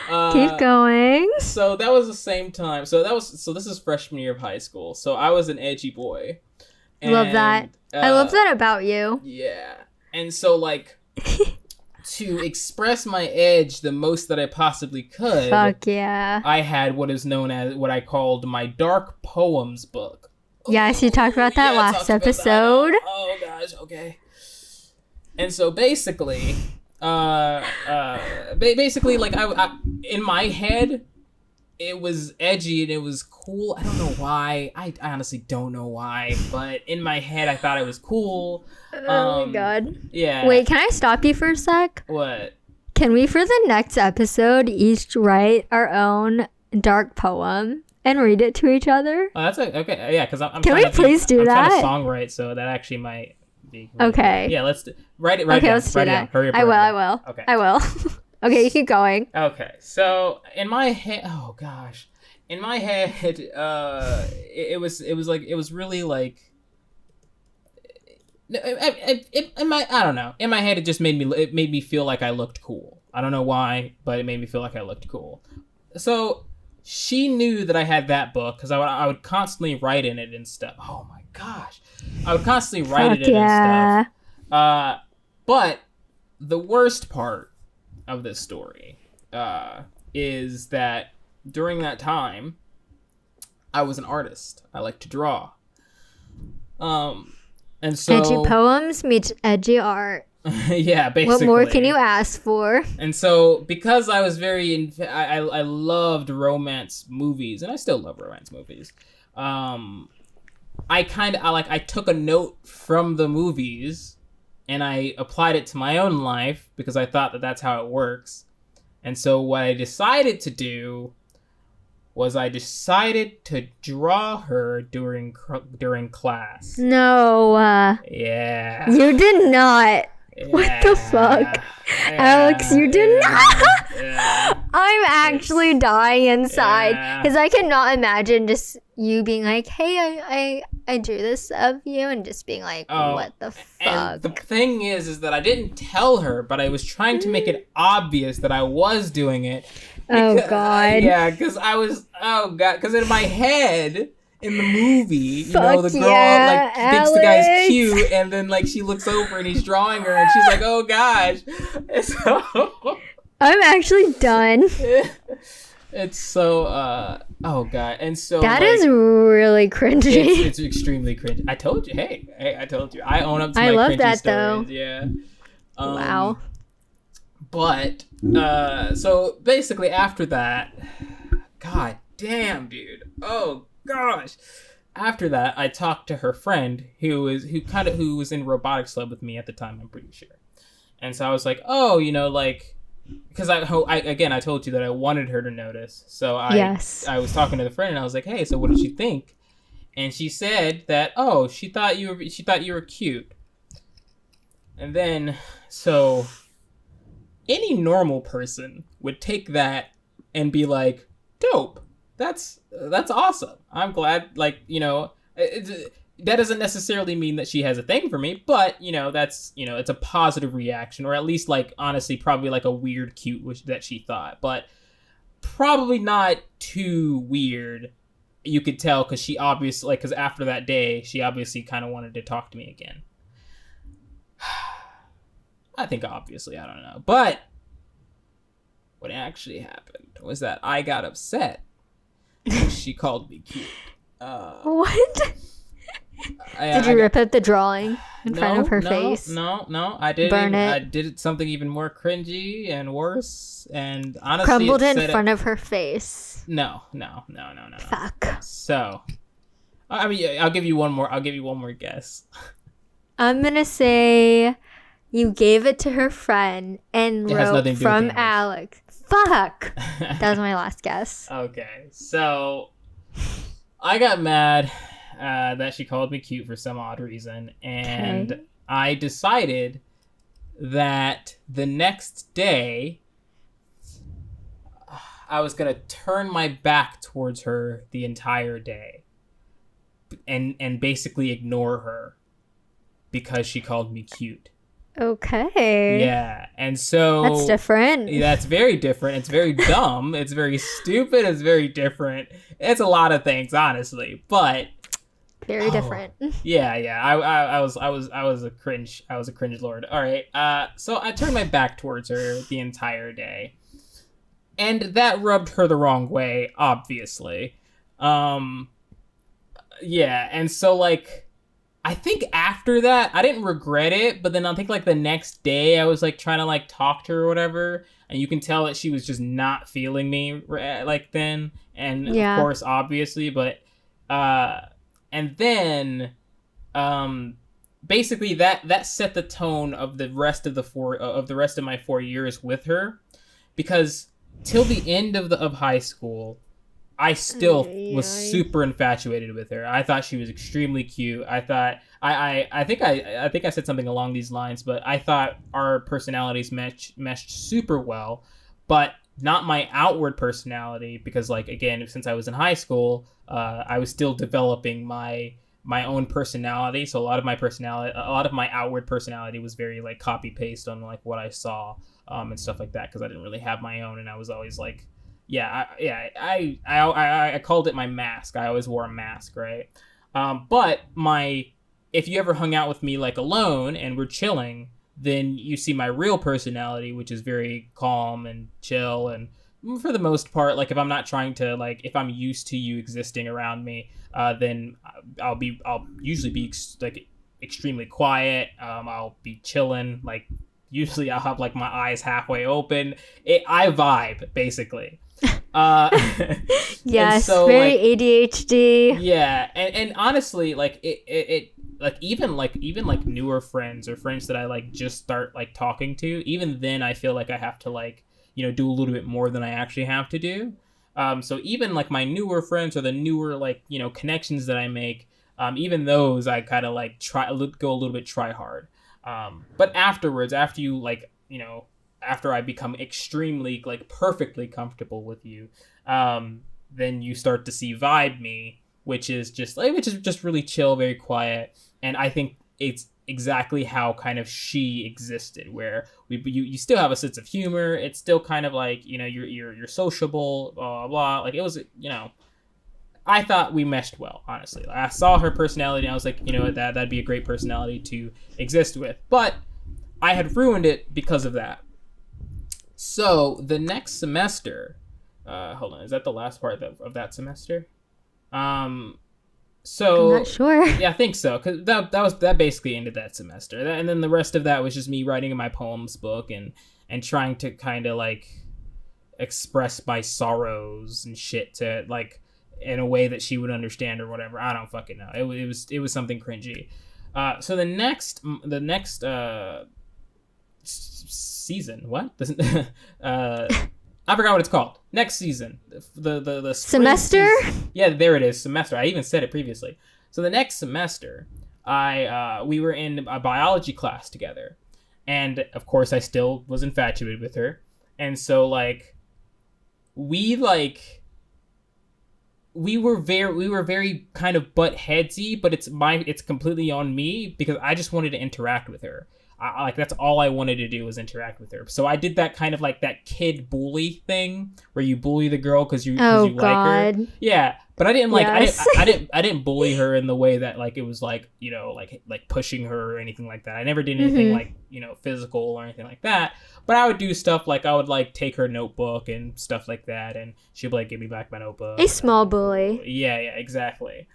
Keep going. So that was the same time. So this is freshman year of high school. So I was an edgy boy. And, love that. I love that about you. Yeah. And so like to express my edge the most that I possibly could. Fuck yeah. I had what I called my dark poems book. Yes, you talked about that last episode. Oh gosh, okay. And so basically, like I in my head, it was edgy and it was cool. I don't know why. I honestly don't know why, but in my head, I thought it was cool. Oh my god. Yeah. Wait, can I stop you for a sec? What? Can we, for the next episode, each write our own dark poem? And read it to each other? Oh, that's okay. Yeah, because I'm. Can we please do that? I'm trying to songwrite, so that actually might be. Okay. Yeah, let's write it. Right. Okay, let's do that. Hurry up. I will. Okay. I will. Okay, you keep going. Okay, so in my head, oh gosh, in my head, it was really like. I don't know. In my head, it made me feel like I looked cool. I don't know why, but it made me feel like I looked cool. So. She knew that I had that book because I would constantly write in it and stuff. Oh my gosh. I would constantly write in it and stuff. But the worst part of this story is that during that time, I was an artist. I like to draw. And so... Edgy poems meets edgy art. Yeah, basically. What more can you ask for? And so, because I was I loved romance movies, and I still love romance movies. I took a note from the movies, and I applied it to my own life because I thought that that's how it works. And so, what I decided to do was I decided to draw her during class. No. Yeah. You did not. Yeah, what the fuck? Yeah, Alex, you did not. Yeah. I'm actually dying inside because I cannot imagine just you being like, hey, I drew this of you and just being like, what the fuck? And the thing is that I didn't tell her, but I was trying to make it obvious that I was doing it. Because, God. Yeah, because because in my head, in the movie. You Fuck know, the girl yeah, like thinks the guy's Alex. cute, and then like she looks over and he's drawing her, and she's like, "Oh gosh!" And so I'm actually done. it's so oh god, and so That like, is really cringy. it's extremely cringe. I told you, hey, I told you. I own up to I my love cringy that, stories. though. Yeah. Wow. But so basically after that, god damn, dude. Oh gosh. After that, I talked to her friend who was in robotics lab with me at the time, I'm pretty sure. And so I was like, "Oh, you know, like because I told you that I wanted her to notice. So I was talking to the friend and I was like, "Hey, so what did she think?" And she said that, "Oh, she thought you were cute." And then so any normal person would take that and be like, "Dope. That's awesome. I'm glad, like, you know, that doesn't necessarily mean that she has a thing for me, but, you know, that's, you know, it's a positive reaction, or at least, like, honestly, probably, like, a weird cute wish that she thought, but probably not too weird, you could tell, because she obviously, like, because after that day, she obviously kind of wanted to talk to me again. I think obviously, I don't know, but what actually happened was that I got upset. She called me cute. What? Did you rip up the drawing in front of her face? No, I didn't. Burn it? I did something even more cringy and worse, and honestly, Crumbled in front of her face. No. Fuck. So, I mean, I'll give you one more guess. I'm gonna say you gave it to her friend and wrote from Alex. Fuck. That was my last guess. Okay, so I got mad that she called me cute for some odd reason, and I decided that the next day I was gonna turn my back towards her the entire day and basically ignore her because she called me cute. Okay. Yeah, and so that's different. That's very different. It's very dumb. It's very stupid. It's very different. It's a lot of things, honestly, but very different. Yeah. I was a cringe. I was a cringe lord. All right. So I turned my back towards her the entire day, and that rubbed her the wrong way, obviously. Yeah, and so like, I think after that, I didn't regret it, but then I think like the next day I was like trying to like talk to her or whatever, and you can tell that she was just not feeling me like then, and of course, obviously, but and then basically that set the tone of the rest of my 4 years with her, because till the end of high school, I still was super infatuated with her. I thought she was extremely cute. I thought I think I said something along these lines, but I thought our personalities meshed super well, but not my outward personality, because like, again, since I was in high school, I was still developing my own personality. So a lot of my outward personality was very like copy paste on like what I saw and stuff like that, because I didn't really have my own, and I was always like, I called it my mask. I always wore a mask, right? But if you ever hung out with me like alone and we're chilling, then you see my real personality, which is very calm and chill, and for the most part, like if I'm not trying to, like if I'm used to you existing around me, then I'll usually be like extremely quiet. I'll be chilling. Like usually I'll have like my eyes halfway open. I vibe basically. Yes, so, very like, ADHD. Yeah, and honestly, like it like even newer friends or friends that I like just start like talking to, even then I feel like I have to like, you know, do a little bit more than I actually have to do. So even like my newer friends or the newer like, you know, connections that I make, even those I kind of like go a little bit try hard. But afterwards, after you like, you know, after I become extremely like perfectly comfortable with you, then you start to see vibe me, which is just really chill, very quiet, and I think it's exactly how kind of she existed, where you still have a sense of humor. It's still kind of like, you know, you're sociable, blah blah blah. Like it was, you know, I thought we meshed well, honestly. I saw her personality and I was like, you know what, that'd be a great personality to exist with. But I had ruined it because of that. So the next semester, hold on, is that the last part of that semester? So I'm not sure. Yeah, I think so, because that basically ended that semester, and then the rest of that was just me writing in my poems book and trying to kind of like express my sorrows and shit to like in a way that she would understand or whatever. I don't fucking know. It was something cringy. So the next season, what? I forgot what it's called. Next season, the semester. Yeah, there it is, semester. I even said it previously. So the next semester, we were in a biology class together, and of course, I still was infatuated with her, and so like, we were very kind of butt headsy, but it's completely on me because I just wanted to interact with her. Like that's all I wanted to do was interact with her. So I did that kind of like that kid bully thing where you bully the girl because you like her. Yeah, but I didn't like I didn't bully her in the way that like it was like, you know, like pushing her or anything like that. I never did anything like, you know, physical or anything like that. But I would do stuff like I would like take her notebook and stuff like that, and she'd be like, give me back my notebook. A small bully. Yeah, exactly.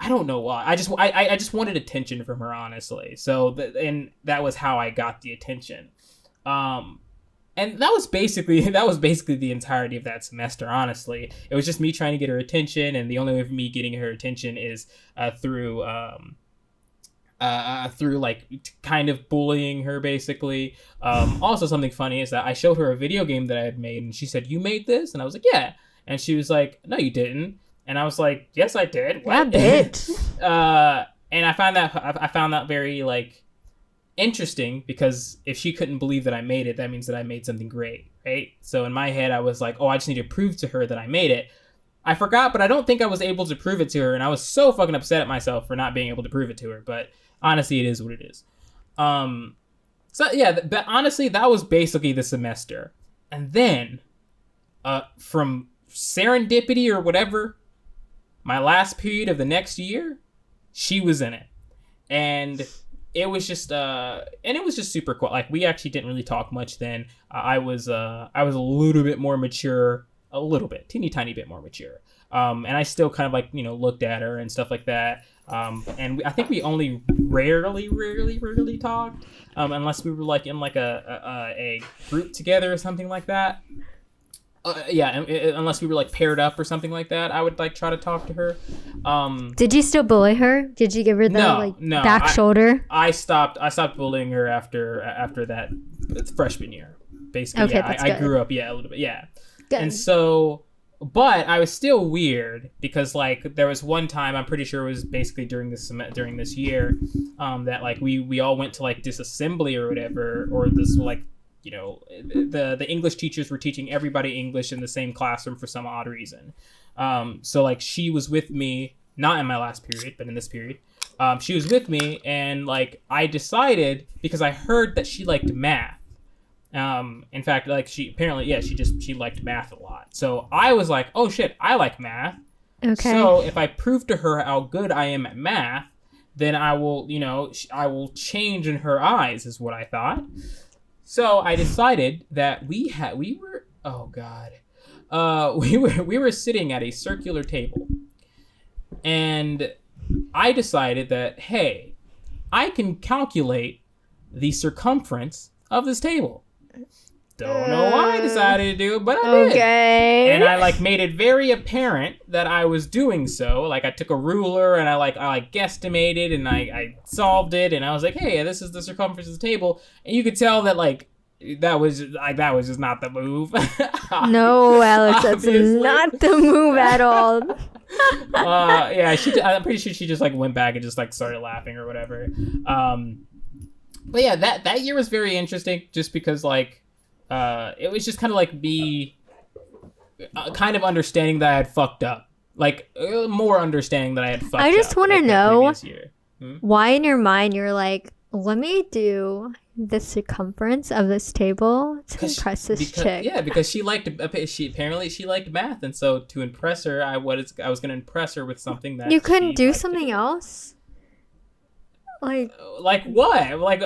I don't know why. I just wanted attention from her, honestly. So and that was how I got the attention. And that was basically the entirety of that semester. Honestly, it was just me trying to get her attention, and the only way for me getting her attention is through like kind of bullying her, basically. Also, something funny is that I showed her a video game that I had made, and she said, "You made this?" And I was like, "Yeah." And she was like, "No, you didn't." And I was like, "Yes, I did." What? Yeah, bitch. And I found that very like interesting, because if she couldn't believe that I made it, that means that I made something great, right? So in my head, I was like, "Oh, I just need to prove to her that I made it." I forgot, but I don't think I was able to prove it to her, and I was so fucking upset at myself for not being able to prove it to her. But honestly, it is what it is. So yeah, but honestly, that was basically the semester, and then, from serendipity or whatever, my last period of the next year, she was in it, and it was just super cool. Like, we actually didn't really talk much then. I was a little bit more mature, a little bit, teeny tiny bit more mature. And I still kind of like, you know, looked at her and stuff like that. And I think we only rarely talked, unless we were like in like a group together or something like that. Unless we were like paired up or something like that, I would like try to talk to her. Did you still bully her? Did you give her the back shoulder? I stopped bullying her after that freshman year. Basically, okay, yeah, I grew up, a little bit, yeah. Good. And so, but I was still weird because like there was one time, I'm pretty sure it was basically during this year, that like we all went to like disassembly or whatever, or this like, you know, the English teachers were teaching everybody English in the same classroom for some odd reason. So like she was with me, not in my last period, but in this period. She was with me, and like I decided, because I heard that she liked math. In fact, like she liked math a lot. So I was like, oh shit, I like math. Okay. So if I prove to her how good I am at math, then I will, you know, I will change in her eyes, is what I thought. So I decided that we were sitting at a circular table, and I decided that, hey, I can calculate the circumference of this table. Don't know why I decided to do it, but I did. Okay. And I like made it very apparent that I was doing so. Like I took a ruler and I guesstimated and I solved it, and I was like, hey, this is the circumference of the table. And you could tell that like that was just not the move. No, Alex, that's not the move at all. Yeah, I'm pretty sure she just like went back and just like started laughing or whatever. But yeah, that year was very interesting, just because like it was just kind of like me kind of understanding that I had fucked up, like more understanding that I had fucked up. I just want to know year. why in your mind you're like, let me do the circumference of this table to impress this chick. Yeah, because she liked math, and so to impress her, I was going to impress her with something that you couldn't do something else. Like what? Like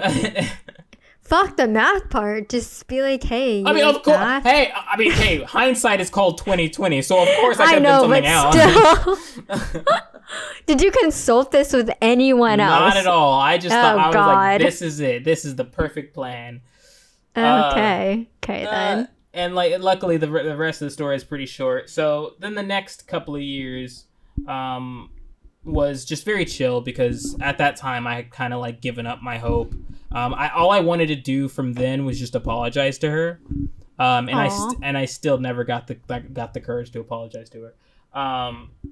fuck the math part. Just be like, hey. I mean, of course. Math? Hey, hindsight is called 2020. So of course I could have done something else. Still. Did you consult this with anyone else? Not at all. I just thought I was like, this is it. This is the perfect plan. Okay. Then. And like, luckily, the rest of the story is pretty short. So then the next couple of years, was just very chill because at that time I had kind of like given up my hope. All I wanted to do from then was just apologize to her, and I still never got the courage to apologize to her.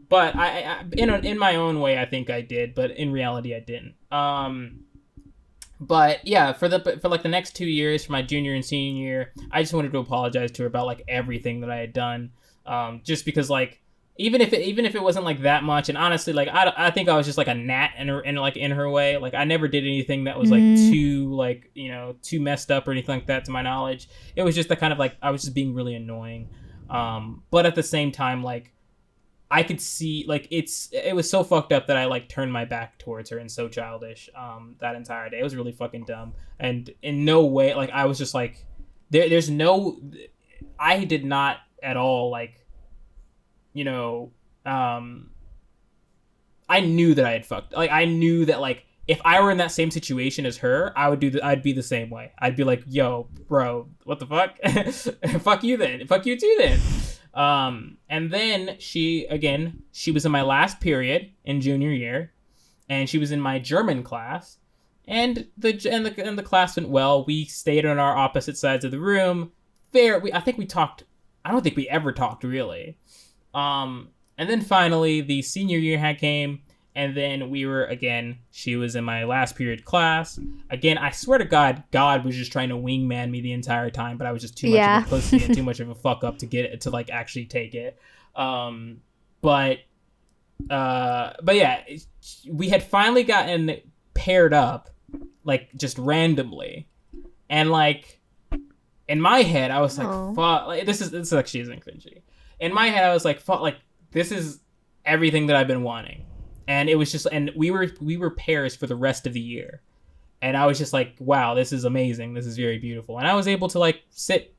But I in my own way I think I did, but in reality I didn't. But yeah, for like the next 2 years, for my junior and senior year, I just wanted to apologize to her about like everything that I had done, just because like. Even if it wasn't like that much, and honestly, like I think I was just like a gnat in her way. Like I never did anything that was like too messed up or anything like that to my knowledge. It was just the kind of like I was just being really annoying. But at the same time, like I could see like it was so fucked up that I like turned my back towards her and so childish. That entire day it was really fucking dumb, and in no way like I was just like I did not at all like. I knew that I had fucked. Like, I knew that, like, if I were in that same situation as her, I'd be the same way. I'd be like, yo, bro, what the fuck? Fuck you then. Fuck you too then. And then she was in my last period in junior year, and she was in my German class, and the class went well. We stayed on our opposite sides of the room. I think we talked. I don't think we ever talked really. And then finally the senior year came, and then she was in my last period class. Again, I swear to God was just trying to wingman me the entire time, but I was just too much of a pussy and too much of a fuck up to get it, to like actually take it. But yeah, we had finally gotten paired up, like just randomly. And like, in my head, I was like, fuck, like, this actually isn't cringy. In my head, I was like, fuck, like, this is everything that I've been wanting. And it was just, and we were pairs for the rest of the year. And I was just like, wow, this is amazing. This is very beautiful. And I was able to like sit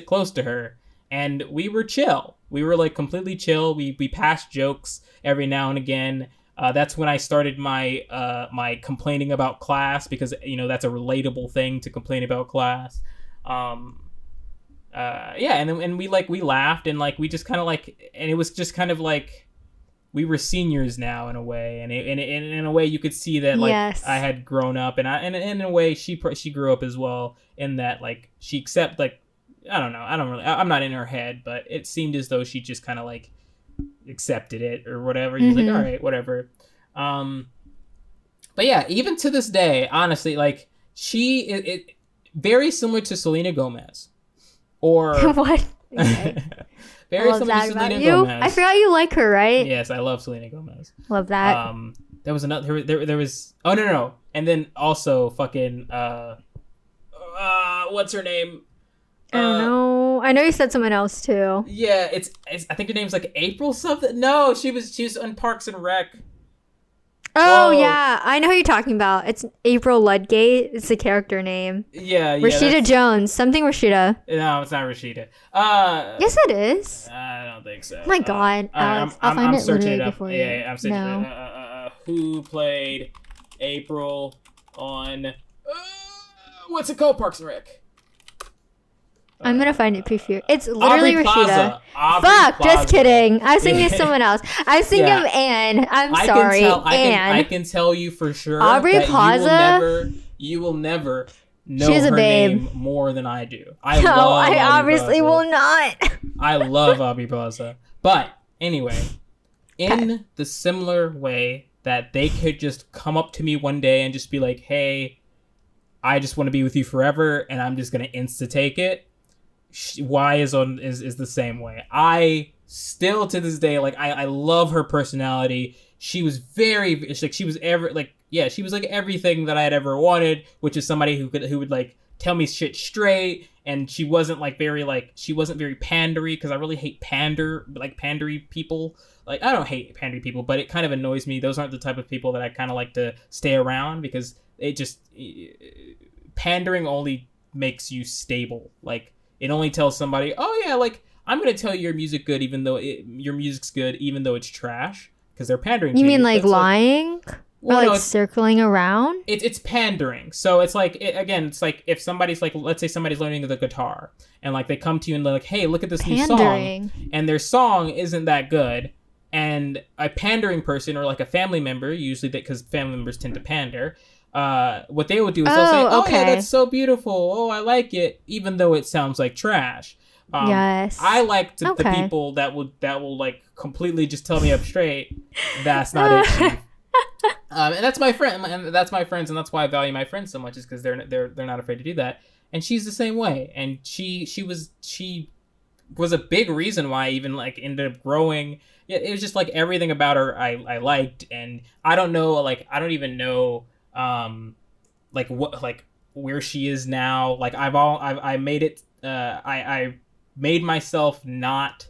close to her, and we were chill. We were like completely chill. We passed jokes every now and again. That's when I started my my complaining about class, because that's a relatable thing to complain about class. Yeah, and we laughed, and like we just kind of like, and it was just kind of like we were seniors now in a way, and in a way you could see that like yes. I had grown up, and in a way she grew up as well, in that like she accept like I don't know, I'm not in her head, but it seemed as though she just kind of like accepted it or whatever. You're like, all right, whatever. But yeah, even to this day, honestly, like it very similar to Selena Gomez. Or what? Okay. Very similar to Selena Gomez. I forgot you like her, right? Yes, I love Selena Gomez. Love that. There was another. There was. Oh no! And then also fucking. What's her name? I don't know. I know you said someone else too. Yeah, it's. I think her name's like April something. No, she was on Parks and Rec. Oh, yeah. I know who you're talking about. It's April Ludgate. It's the character name. Yeah. Rashida Jones. Something Rashida. No, it's not Rashida. Yes, it is. I don't think so. Oh my God. Alex, I'll find it searching it up. Before yeah, I'm searching it up. Who played April on... what's it called? Parks and Rec. I'm gonna find it preview. It's literally Rashida. Fuck, just kidding. I was thinking of someone else. I was thinking of Anne. I'm sorry, Anne. I can tell you for sure Aubrey that Plaza. you will never know her name more than I do. I obviously will not. I love Aubrey Plaza. But anyway, in the similar way that they could just come up to me one day and just be like, hey, I just want to be with you forever, and I'm just gonna insta-take it. Y is the same way. I still to this day, like I love her personality. She was very like, she was ever like, she was like everything that I had ever wanted, which is somebody who would like tell me shit straight, and she wasn't very pandery, because I really hate pandery people. Like, I don't hate pandery people, but it kind of annoys me. Those aren't the type of people that I kind of like to stay around, because pandering only makes you stable. Like, it only tells somebody, oh yeah, like, I'm gonna tell you your music's good even though it's trash, because they're pandering. You mean like lying? Or like circling around? It's pandering. So it's like, it's like if somebody's like, let's say somebody's learning the guitar, and like they come to you and they're like, hey, look at this new song, and their song isn't that good, and a pandering person, or like a family member, usually because family members tend to pander, what they would do is they'll say, oh yeah, that's so beautiful, oh I like it, even though it sounds like trash. Yes. I like the people that will like completely just tell me up straight, that's not it, Chief. And that's my friend, and that's my friends, and that's why I value my friends so much, is because they're not afraid to do that. And she's the same way, and she was a big reason why I even like ended up growing. Yeah, it was just like everything about her I liked, and I don't even know like what, like where she is now. Like I made it. I made myself not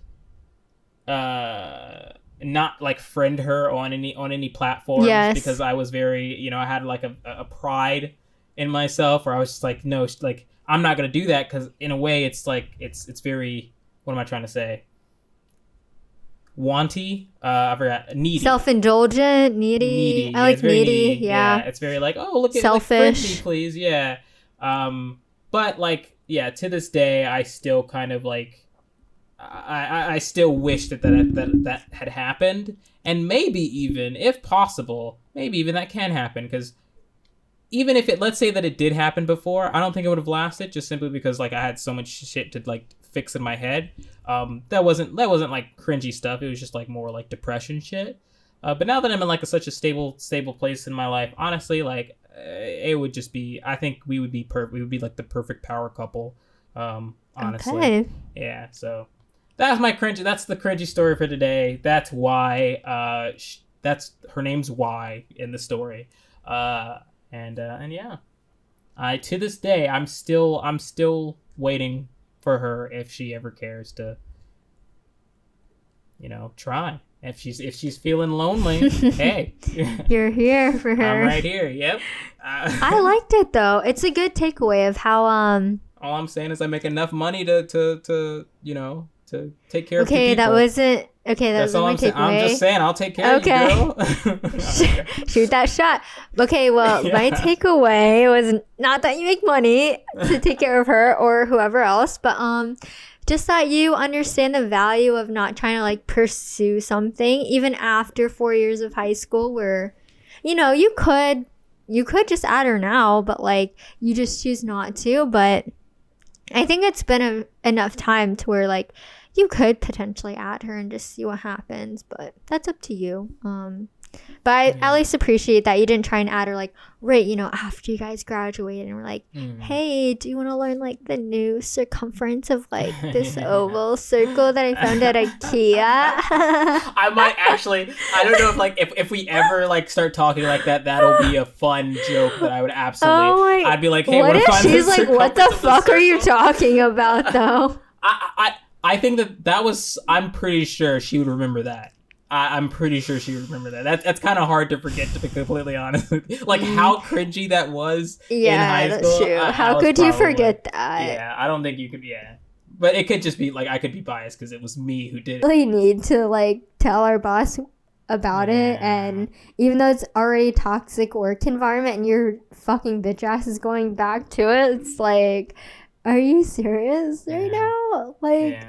like friend her on any platforms, because I was very, I had like a pride in myself, where I was just like, no, like I'm not gonna do that, because in a way it's like it's very, what am I trying to say? Wanty, I forgot. Needy. Self-indulgent, needy. I like needy. Yeah, it's very like, oh, look at selfish. Like, friend me, please. Yeah. But like, yeah, to this day, I still kind of like, I still wish that had happened, and maybe even, if possible, maybe even that can happen, because even if let's say that it did happen before, I don't think it would have lasted, just simply because like I had so much shit to like fix in my head. That wasn't like cringy stuff. It was just like more like depression shit. But now that I'm in like such a stable place in my life, honestly, like it would just be, I think we would be like the perfect power couple. Honestly. Okay. Yeah. So that's my cringe. That's the cringy story for today. That's why. That's her name's Y in the story. And yeah, to this day, I'm still waiting for her, if she ever cares to, try. If she's feeling lonely, hey, you're here for her. I'm right here. Yep. I liked it though. It's a good takeaway of how All I'm saying is I make enough money to take care of people. Okay, that wasn't my takeaway. I'm just saying I'll take care of you, girl. Shoot that shot. Okay, well, my takeaway was not that you make money to take care of her or whoever else, but just that you understand the value of not trying to like pursue something even after 4 years of high school, where you could just add her now, but like you just choose not to. But I think it's been enough time to where like you could potentially add her and just see what happens, but that's up to you. But I at least appreciate that you didn't try and add her like right, after you guys graduated and we're like, hey, do you want to learn like the new circumference of like this oval circle that I found at IKEA? I might actually, I don't know if like if we ever like start talking like that, that'll be a fun joke that I would absolutely. I'd be like, hey, what if she's like, what the fuck are you talking about though? I think that was, I'm pretty sure she would remember that. I'm pretty sure she would remember that. That's kind of hard to forget, to be completely honest with you. Like how cringy that was in high school. That's true. How could you forget that? Yeah, I don't think you could, But it could just be like, I could be biased because it was me who did it. We need to like tell our boss about it, and even though it's already a toxic work environment and your fucking bitch ass is going back to it, it's like, are you serious right now? Like,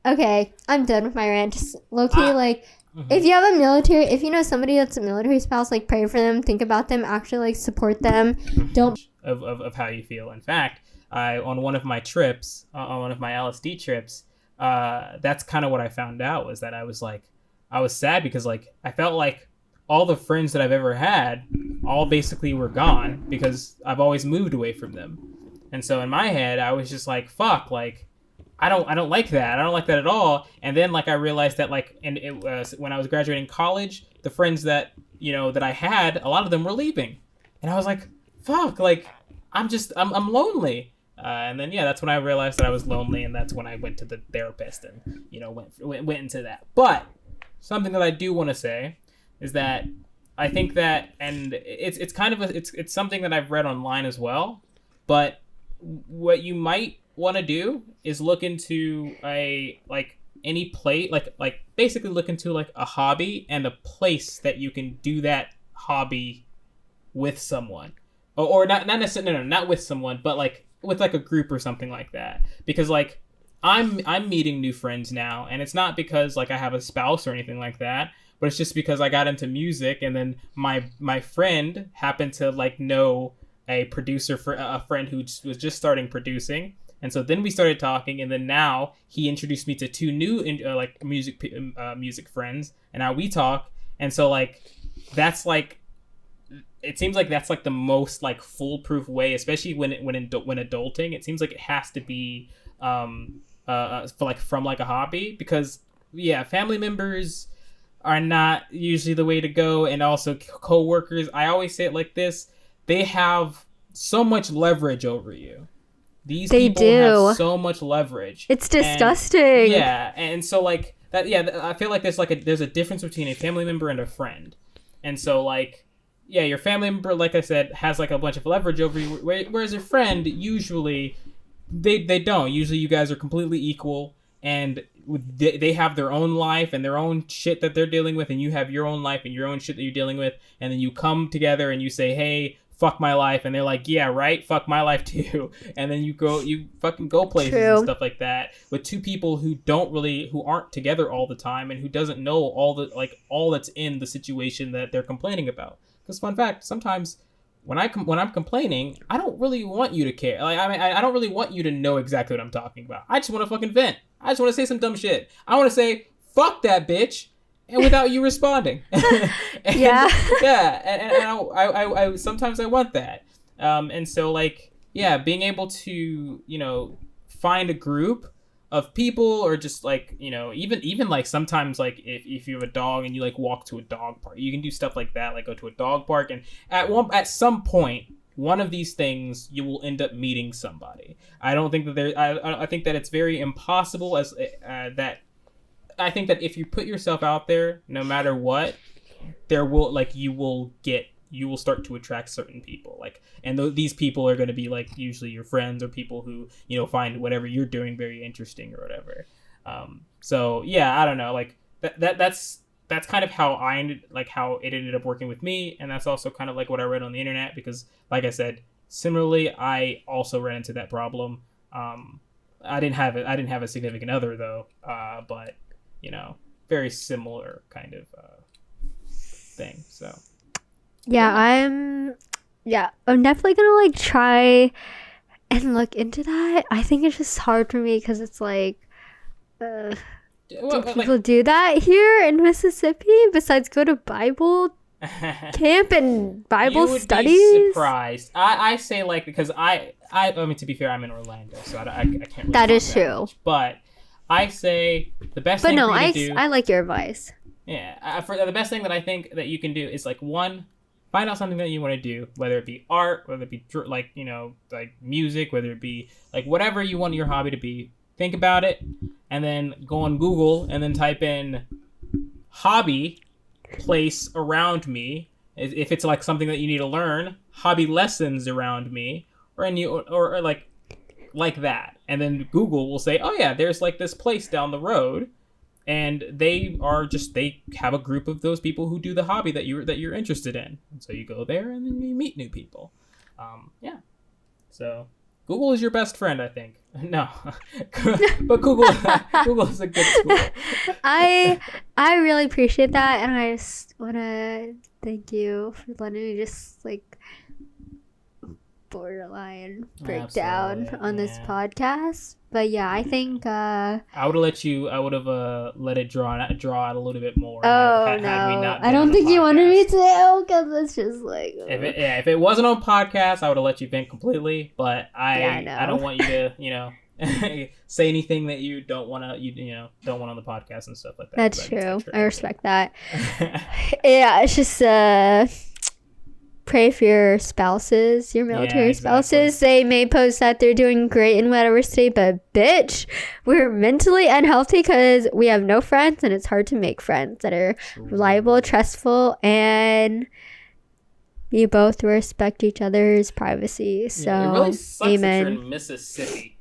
okay, I'm done with my rant. Just low-key, like, if you have a military, if you know somebody that's a military spouse, like, pray for them, think about them, actually, like, support them. Don't... Of how you feel. In fact, on one of my trips, on one of my LSD trips, that's kind of what I found out, was that I was sad because, like, I felt like all the friends that I've ever had all basically were gone because I've always moved away from them. And so in my head, I was just like, fuck, like, I don't like that. I don't like that at all. And then like I realized that like, and it was when I was graduating college, the friends that that I had, a lot of them were leaving. And I was like, fuck, like, I'm lonely. And then, that's when I realized that I was lonely, and that's when I went to the therapist and, went into that. But something that I do want to say is that I think that, and it's kind of it's something that I've read online as well, but what you might want to do is look into any play, like basically look into like a hobby and a place that you can do that hobby with someone, or not necessarily, no, not with someone, but like with like a group or something like that. Because like I'm meeting new friends now, and it's not because like I have a spouse or anything like that, but it's just because I got into music, and then my friend happened to like know a producer, for a friend who was just starting producing. And so then we started talking, and then now he introduced me to two new like music friends, and now we talk. And so like that's like, it seems like that's like the most like foolproof way, especially when adulting. It seems like it has to be for like from like a hobby, because family members are not usually the way to go, and also co-workers. I always say it like this: they have so much leverage over you. These people have so much leverage. It's disgusting. And so like that. I feel like there's a difference between a family member and a friend. And so like, your family member, like I said, has like a bunch of leverage over you, whereas your friend, usually they don't. Usually you guys are completely equal, and they have their own life and their own shit that they're dealing with, and you have your own life and your own shit that you're dealing with, and then you come together and you say, hey, fuck my life, and they're like, yeah, right, fuck my life too. And then you fucking go places and stuff like that with two people who aren't together all the time, and who doesn't know all that's in the situation that they're complaining about. Because fun fact, sometimes when I'm complaining, I don't really want you to care. Like, I mean, I don't really want you to know exactly what I'm talking about. I just want to fucking vent. I just want to say some dumb shit. I want to say, fuck that bitch, and without you responding. And I sometimes I want that. And so like, being able to, find a group of people, or just like, even like sometimes like if you have a dog and you like walk to a dog park, you can do stuff like that, like go to a dog park, and at some point, one of these things, you will end up meeting somebody. I don't think that I think that it's very impossible that I think that if you put yourself out there, no matter what, you will start to attract certain people, like, and these people are going to be like usually your friends, or people who find whatever you're doing very interesting or whatever. So I don't know, like that's kind of how how it ended up working with me, and that's also kind of like what I read on the internet, because like I said, similarly, I also ran into that problem. I didn't have a significant other though, but very similar kind of thing. So I'm definitely gonna like try and look into that. I think it's just hard for me because it's like, do people do that here in Mississippi besides go to Bible camp and Bible studies? You would be surprised. I say like, because I mean, to be fair, I'm in Orlando, so I can't really that is true much, but I say the best thing for you to do. I like your advice. For the best thing that I think that you can do is like, one, find out something that you want to do, whether it be art, whether it be like like music, whether it be like whatever you want your hobby to be. Think about it, and then go on Google and then type in hobby place around me. If it's like something that you need to learn, hobby lessons around me, or like that. And then Google will say, oh yeah, there's like this place down the road, and they have a group of those people who do the hobby that you're interested in. And so you go there and then you meet new people. So Google is your best friend, I think. No, but Google is a good tool. I really appreciate that, and I just want to thank you for letting me just like borderline breakdown on this podcast. But I think I would have let it draw out a little bit more. Had we not I don't think you wanted me to, because it's just like, if it wasn't on podcast, I would have let you vent completely. But I don't want you to say anything that you don't want to, don't want on the podcast and stuff like that. That's true. I respect that. Yeah, it's just pray for your spouses, your military spouses. They may post that they're doing great in whatever state, but bitch, we're mentally unhealthy because we have no friends, and it's hard to make friends that are reliable, trustful, and we both respect each other's privacy. So, it really sucks amen. That you're in Mississippi.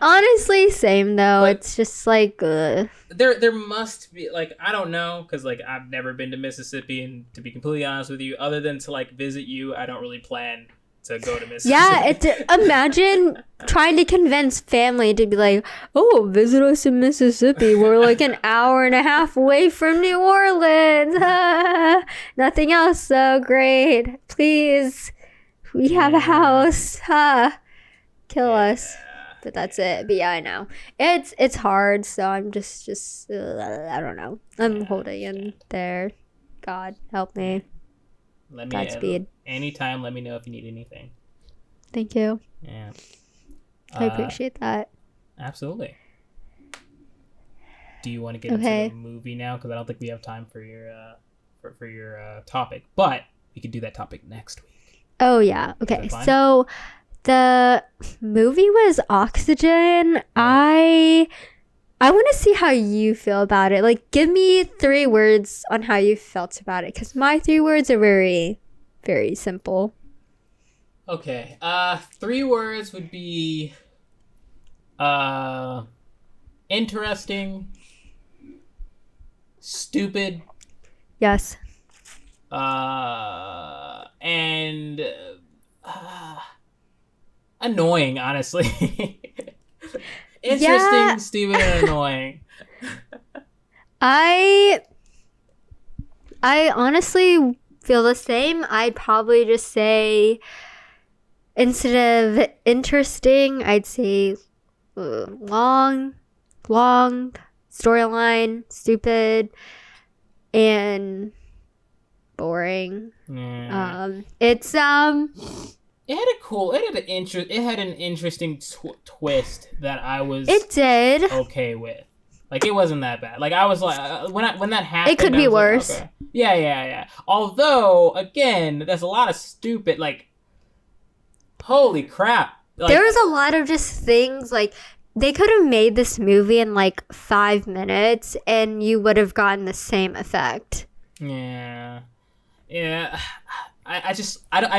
Honestly, same though. But it's just like there must be, like, I don't know, because like I've never been to Mississippi, and to be completely honest with you, other than to like visit you, I don't really plan to go to Mississippi. Yeah, imagine trying to convince family to be like, oh, visit us in Mississippi. We're like an hour and a half away from New Orleans. Nothing else so great. Please, we have a house. Kill us. But that's it. But yeah, I know it's hard, so I'm just I don't know, I'm holding in there. God help me. Godspeed. Anytime, let me know if you need anything. Thank you. Yeah, I appreciate that. Absolutely. Do you want to get into the movie now, because I don't think we have time for your for your topic, but we could do that topic next week. Oh yeah, okay. So the movie was Oxygen. I want to see how you feel about it. Like, give me 3 words on how you felt about it, because my 3 words are very, very simple. Okay. 3 words would be interesting, stupid, Yes. and annoying, honestly. Interesting, stupid, and annoying. I honestly feel the same. I'd probably just say, instead of interesting, I'd say long storyline, stupid, and boring. Yeah. It's It had an interesting twist that I was. It did. Okay with. Like, it wasn't that bad. Like, I was like, when that happened, it could be worse. Like, okay. Yeah. Although, again, there's a lot of stupid, like, holy crap. Like, there was a lot of just things, like, they could have made this movie in like 5 minutes and you would have gotten the same effect. Yeah. I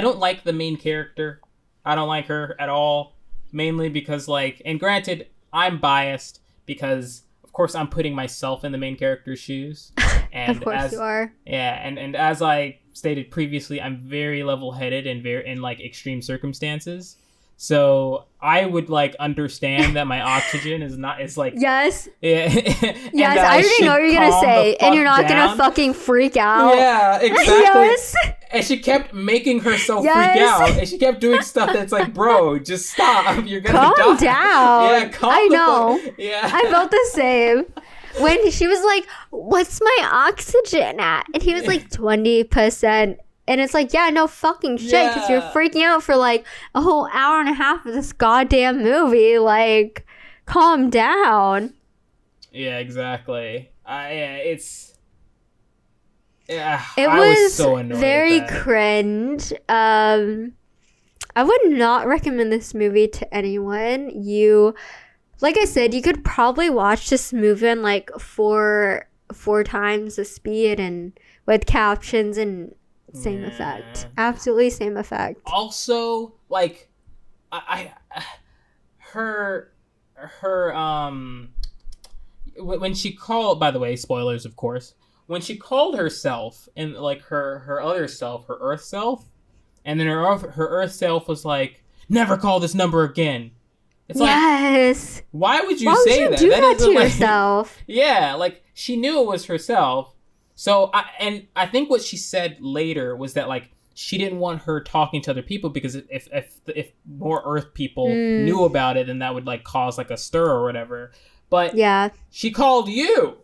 don't like the main character. I don't like her at all. Mainly because, like, and granted, I'm biased because, of course, I'm putting myself in the main character's shoes. And of course you are. Yeah, and as I stated previously, I'm very level-headed and very in like extreme circumstances. So I would like understand that my oxygen is like yes. Yeah. Yes, I already know what you're gonna say, and you're not gonna fucking freak out. Yeah, exactly. Yes. And she kept making herself freak out, and she kept doing stuff that's like, bro, just stop. You're gonna calm die. down. Yeah, I know. Yeah, I felt the same. When she was like, "What's my oxygen at?" and he was like 20%. And it's like, yeah, no fucking shit, because you're freaking out for like a whole hour and a half of this goddamn movie. Like, calm down. Yeah, exactly. It was so annoyed very at that. cringe. I would not recommend this movie to anyone. Like I said, you could probably watch this movie in like four times the speed and with captions and same effect. Absolutely same effect. Also, like, when she called, by the way, spoilers, of course, when she called herself and like her other self, her Earth self, and then her Earth self was like, never call this number again. It's yes. Like, why would you why say would that? You do that to like, yourself? Yeah, like, she knew it was herself. So I think what she said later was that, like, she didn't want her talking to other people because if more Earth people knew about it, then that would like cause like a stir or whatever. But yeah, she called you.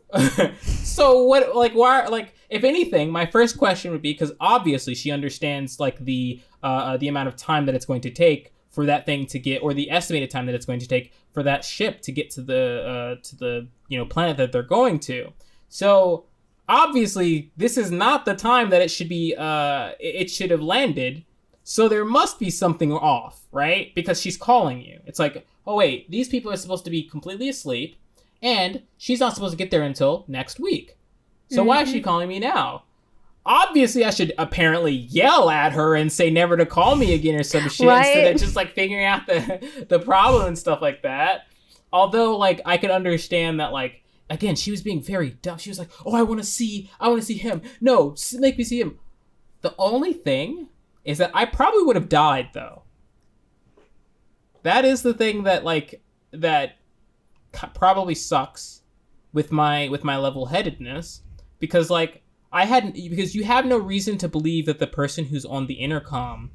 So what? Like, why? Like, if anything, my first question would be, because obviously she understands like the amount of time that it's going to take for that thing to get, or the estimated time that it's going to take for that ship to get to the planet that they're going to. So obviously this is not the time that it should be it should have landed. So there must be something off, right? Because she's calling you. It's like, oh wait, these people are supposed to be completely asleep, and she's not supposed to get there until next week. So why is she calling me now? Obviously, I should apparently yell at her and say never to call me again or some shit, instead of just like figuring out the problem and stuff like that. Although, like, I could understand that, like, again, she was being very dumb. She was like, oh, I want to see him. No, make me see him. The only thing is that I probably would have died, though. That is the thing that, like, that probably sucks with my level-headedness, because, like, because you have no reason to believe that the person who's on the intercom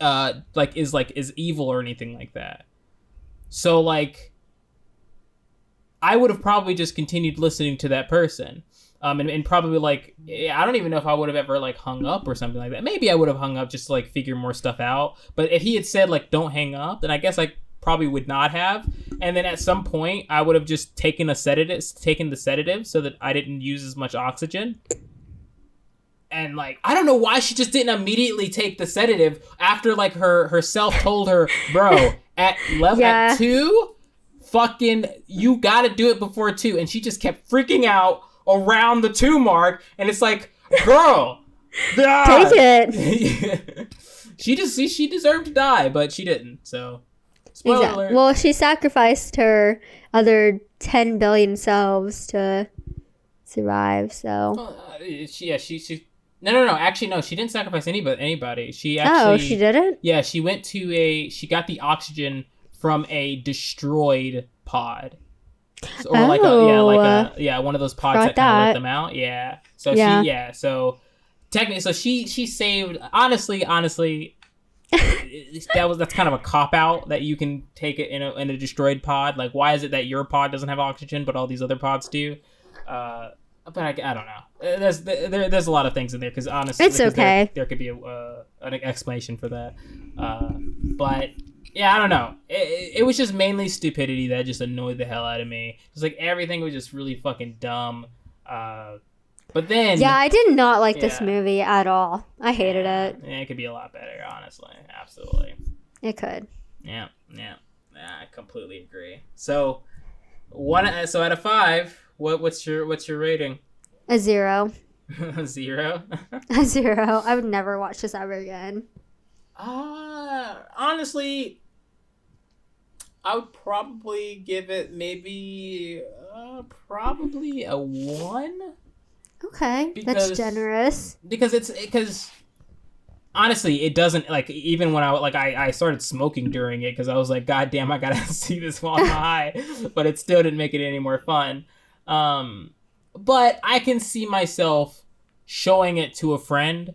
is evil or anything like that. So, like, I would have probably just continued listening to that person. And probably, like, I don't even know if I would have ever, like, hung up or something like that. Maybe I would have hung up just to, like, figure more stuff out. But if he had said, like, don't hang up, then I guess I probably would not have. And then at some point, I would have just taken the sedative so that I didn't use as much oxygen. And, like, I don't know why she just didn't immediately take the sedative after, like, herself told her, bro, at 2, fucking, you gotta do it before 2. And she just kept freaking out around the 2 mark. And it's like, girl, take it. She deserved to die, but she didn't, so... Spoiler alert. Well, she sacrificed her other 10 billion selves to survive, so... No. Actually, no. She didn't sacrifice anybody. She actually... Oh, she didn't? Yeah, she went to she got the oxygen from a destroyed pod. Or one of those pods that kind of let them out. Yeah. So technically, so she saved... Honestly... that's kind of a cop-out that you can take it in a destroyed pod. Like, why is it that your pod doesn't have oxygen but all these other pods do? But I don't know. There's a lot of things in there, because honestly, it's okay. There could be an explanation for that. But yeah, I don't know. It was just mainly stupidity that just annoyed the hell out of me. It was like everything was just really fucking dumb. But then... Yeah, I did not like this movie at all. I hated it. Yeah, it could be a lot better, honestly. Absolutely. It could. Yeah. I completely agree. So, out of 5, what's your rating? A 0. A 0? A 0. I would never watch this ever again. Honestly, I would probably give it maybe probably a 1. Okay, that's generous. Because honestly, it doesn't, like, even when I started smoking during it, because I was like, God damn, I gotta see this while I'm high, but it still didn't make it any more fun. But I can see myself showing it to a friend,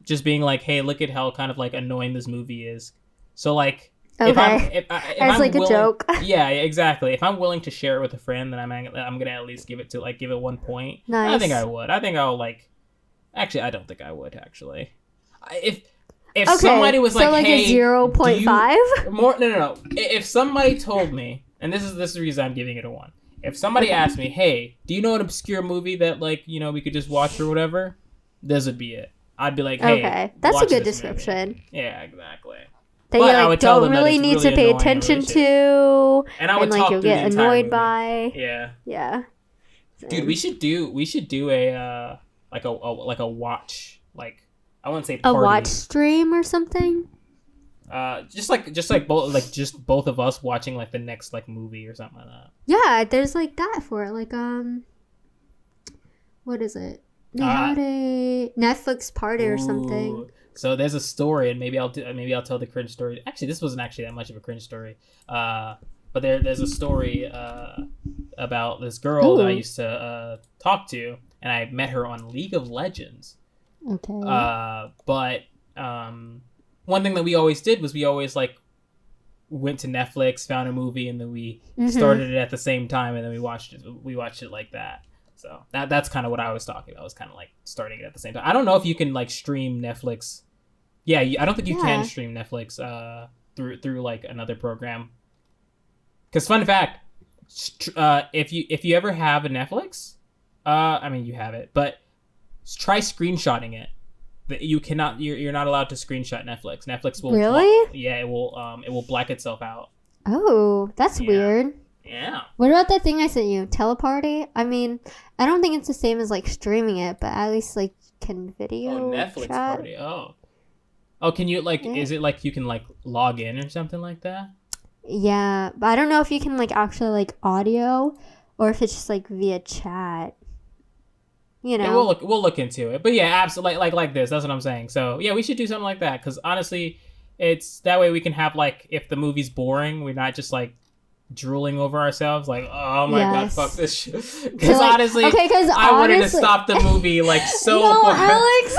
just being like, hey, look at how kind of, like, annoying this movie is. So, like, okay. If I'm like willing, a joke. Yeah, exactly. If I'm willing to share it with a friend, then I'm gonna at least give it 1 point. Nice. I think I would. I think I'll, like... Actually, I don't think I would, actually. If somebody was like, hey... a 0.5? No. If somebody told me, and this is the reason I'm giving it a 1. If somebody asked me, hey, do you know an obscure movie that, like, you know, we could just watch or whatever? This would be it. I'd be like, hey, okay, that's watch a good this description. movie. Yeah, exactly. That but you, like, I would tell them don't really need to pay attention to, and I would like, talk you'll through get the entire annoyed movie. by. Yeah. So. Dude, we should do a like a watch, like, I wouldn't say party. A watch stream or something. Just both of us watching, like, the next, like, movie or something like that. Yeah, there's, like, that for it. Like, what is it? They had a Netflix party or something. So there's a story, and maybe I'll tell the cringe story. Actually, this wasn't actually that much of a cringe story. But there's a story about this girl that I used to talk to, and I met her on League of Legends. Okay. But one thing that we always did was we always, like, went to Netflix, found a movie, and then we started it at the same time, and then we watched it like that. So that's kind of what I was talking about. I was kind of, like, starting it at the same time. I don't know if you can, like, stream Netflix. Yeah, I don't think you can stream Netflix through like another program. Because fun fact, if you ever have a Netflix, I mean you have it, but try screenshotting it. You cannot. You're not allowed to screenshot Netflix. Netflix will Really? it will black itself out. Oh, that's weird. Yeah. What about that thing I sent you? Teleparty? I mean, I don't think it's the same as like streaming it, but at least like can video Netflix chat? Party. Oh, can you like? Is it like you can like log in or something like that? Yeah, but I don't know if you can like actually like audio or if it's just like via chat. You know, Yeah, we'll look into it. But yeah, absolutely, like this. That's what I'm saying. So yeah, we should do something like that because honestly, it's that way we can have like if the movie's boring, we're not just like drooling over ourselves like, oh my god, fuck this shit. Because like, honestly, I wanted to stop the movie like so. No, Alex,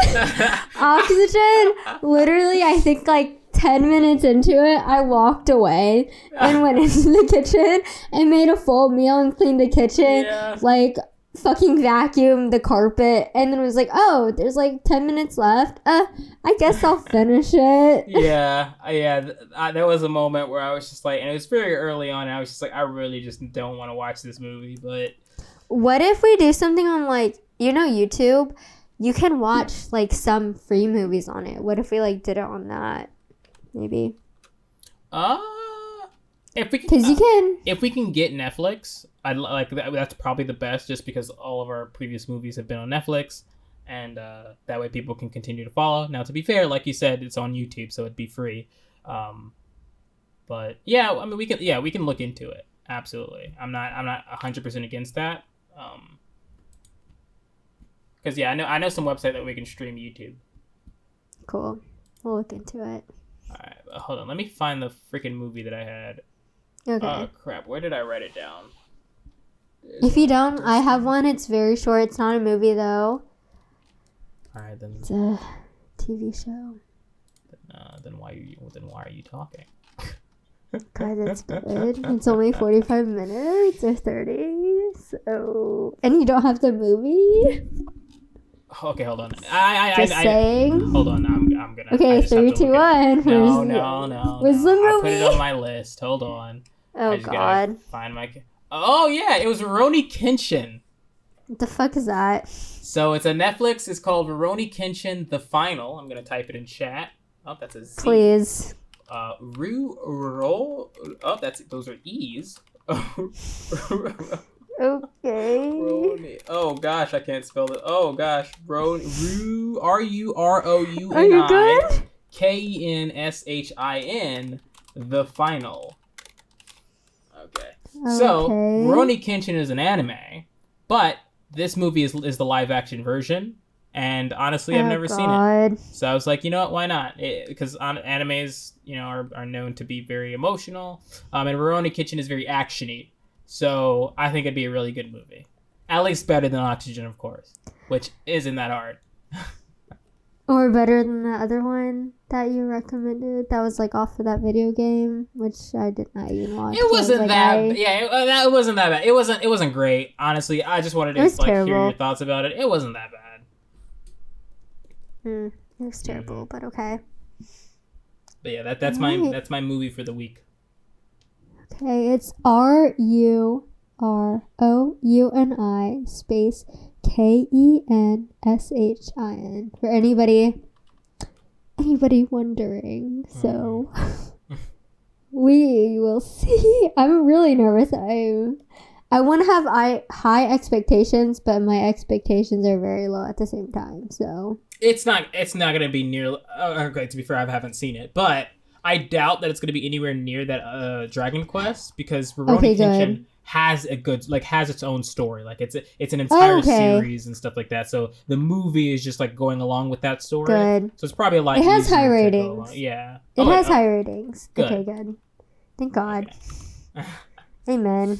Oxygen. Literally, I think like 10 minutes into it, I walked away and went into the kitchen and made a full meal and cleaned the kitchen. Yeah. Like fucking vacuumed the carpet and then was like, oh, there's like 10 minutes left. I guess I'll finish it. Yeah. There was a moment where I was just like, and it was very early on, and I was just like, I really just don't want to watch this movie. But what if we do something on like, YouTube? You can watch like some free movies on it. What if we like did it on that? Maybe. If we can, because you can. If we can get Netflix, I'd like that. That's probably the best, just because all of our previous movies have been on Netflix, and that way people can continue to follow. Now, to be fair, like you said, it's on YouTube, so it'd be free. But yeah, I mean, we can look into it. Absolutely, I'm not 100% against that. Because yeah, I know some website that we can stream YouTube. Cool, we'll look into it. All right, hold on. Let me find the freaking movie that I had. Okay. Oh, crap. Where did I write it down? If you don't, I have one. It's very short. It's not a movie, though. All right, then. It's a TV show. Then why are you talking? Because it's good. It's only 45 minutes or 30. So, and you don't have the movie? Okay, hold on. Saying. Hold on. I'm gonna. Okay, 3, 2, 1. No. Where's the movie? I put it on my list. Hold on. Oh God. Find my. Oh yeah, it was Rurouni Kenshin. What the fuck is that? So it's a Netflix. It's called Rurouni Kenshin: The Final. I'm gonna type it in chat. Oh, that's a Z. Please. Oh, those are E's. Okay. Oh gosh, I can't spell it. Oh gosh, Rurouni Are you good? Kenshin, The Final. Okay. So Rurouni Kenshin is an anime, but this movie is the live action version, and honestly, I've never seen it. So I was like, you know what? Why not? Because animes, are known to be very emotional, and Rurouni Kenshin is very actiony. So I think it'd be a really good movie. At least better than Oxygen, of course, which isn't that hard. Or better than the other one that you recommended that was like off of that video game, which I did not even watch. It wasn't it wasn't that bad. It wasn't great, honestly. I just wanted to hear your thoughts about it. It wasn't that bad. It was terrible, but okay. But yeah, that's my movie for the week. Okay, it's RUROUNI space KENSHIN for anybody wondering. So we will see. I'm really nervous. I want to have high expectations, but my expectations are very low at the same time. So it's not going to be near. Okay, to be fair, I haven't seen it, but I doubt that it's going to be anywhere near that Dragon Quest, because Rurouni Kenshin has has its own story. Like it's an entire series and stuff like that. So the movie is just like going along with that story. Good. So it's probably a lot. It has high ratings. Yeah. It has high ratings. Good. Okay, good. Thank God. Okay. Amen.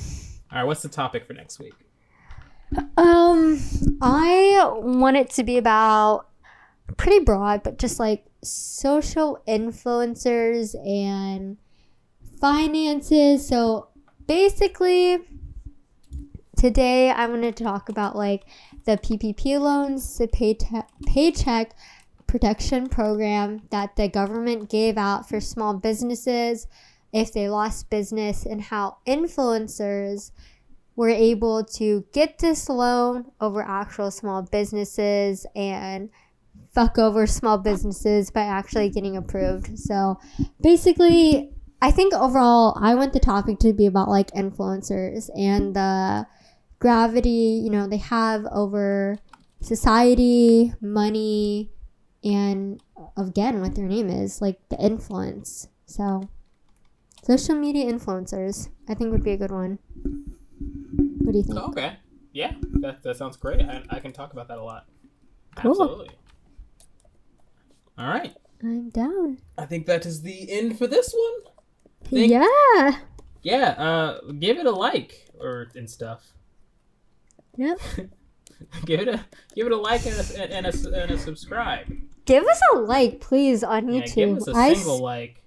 All right, what's the topic for next week? I want it to be about pretty broad, but just like social influencers and finances. So basically today I wanted to talk about like the PPP loans, the paycheck protection program that the government gave out for small businesses if they lost business, and how influencers were able to get this loan over actual small businesses and fuck over small businesses by actually getting approved. So basically, I think overall I want the topic to be about like influencers and the gravity, you know, they have over society, money, and again what their name is, like the influence. So social media influencers, I think, would be a good one. What do you think? Okay. Yeah, that sounds great. I can talk about that a lot. Cool. Absolutely. All right. I'm down. I think that is the end for this one. Yeah. Yeah, give it a like and stuff. Yep. give it a like and a subscribe. Give us a like, please, on YouTube. Yeah, give us a single like.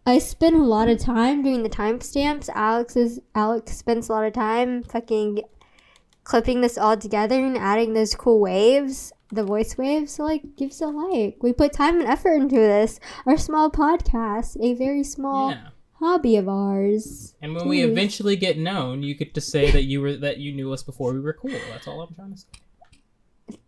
I spend a lot of time doing the timestamps. Alex spends a lot of time fucking clipping this all together and adding those cool waves, the voice waves. So, like, give us a like. We put time and effort into this. Our small podcast, a very small hobby of ours. And when we eventually get known, you get to say that you knew us before we were cool. That's all I'm trying to say.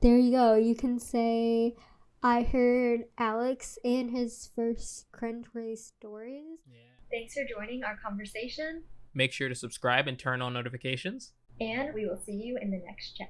There you go. You can say, I heard Alex in his first cringe-worthy stories. Yeah. Thanks for joining our conversation. Make sure to subscribe and turn on notifications. And we will see you in the next chat.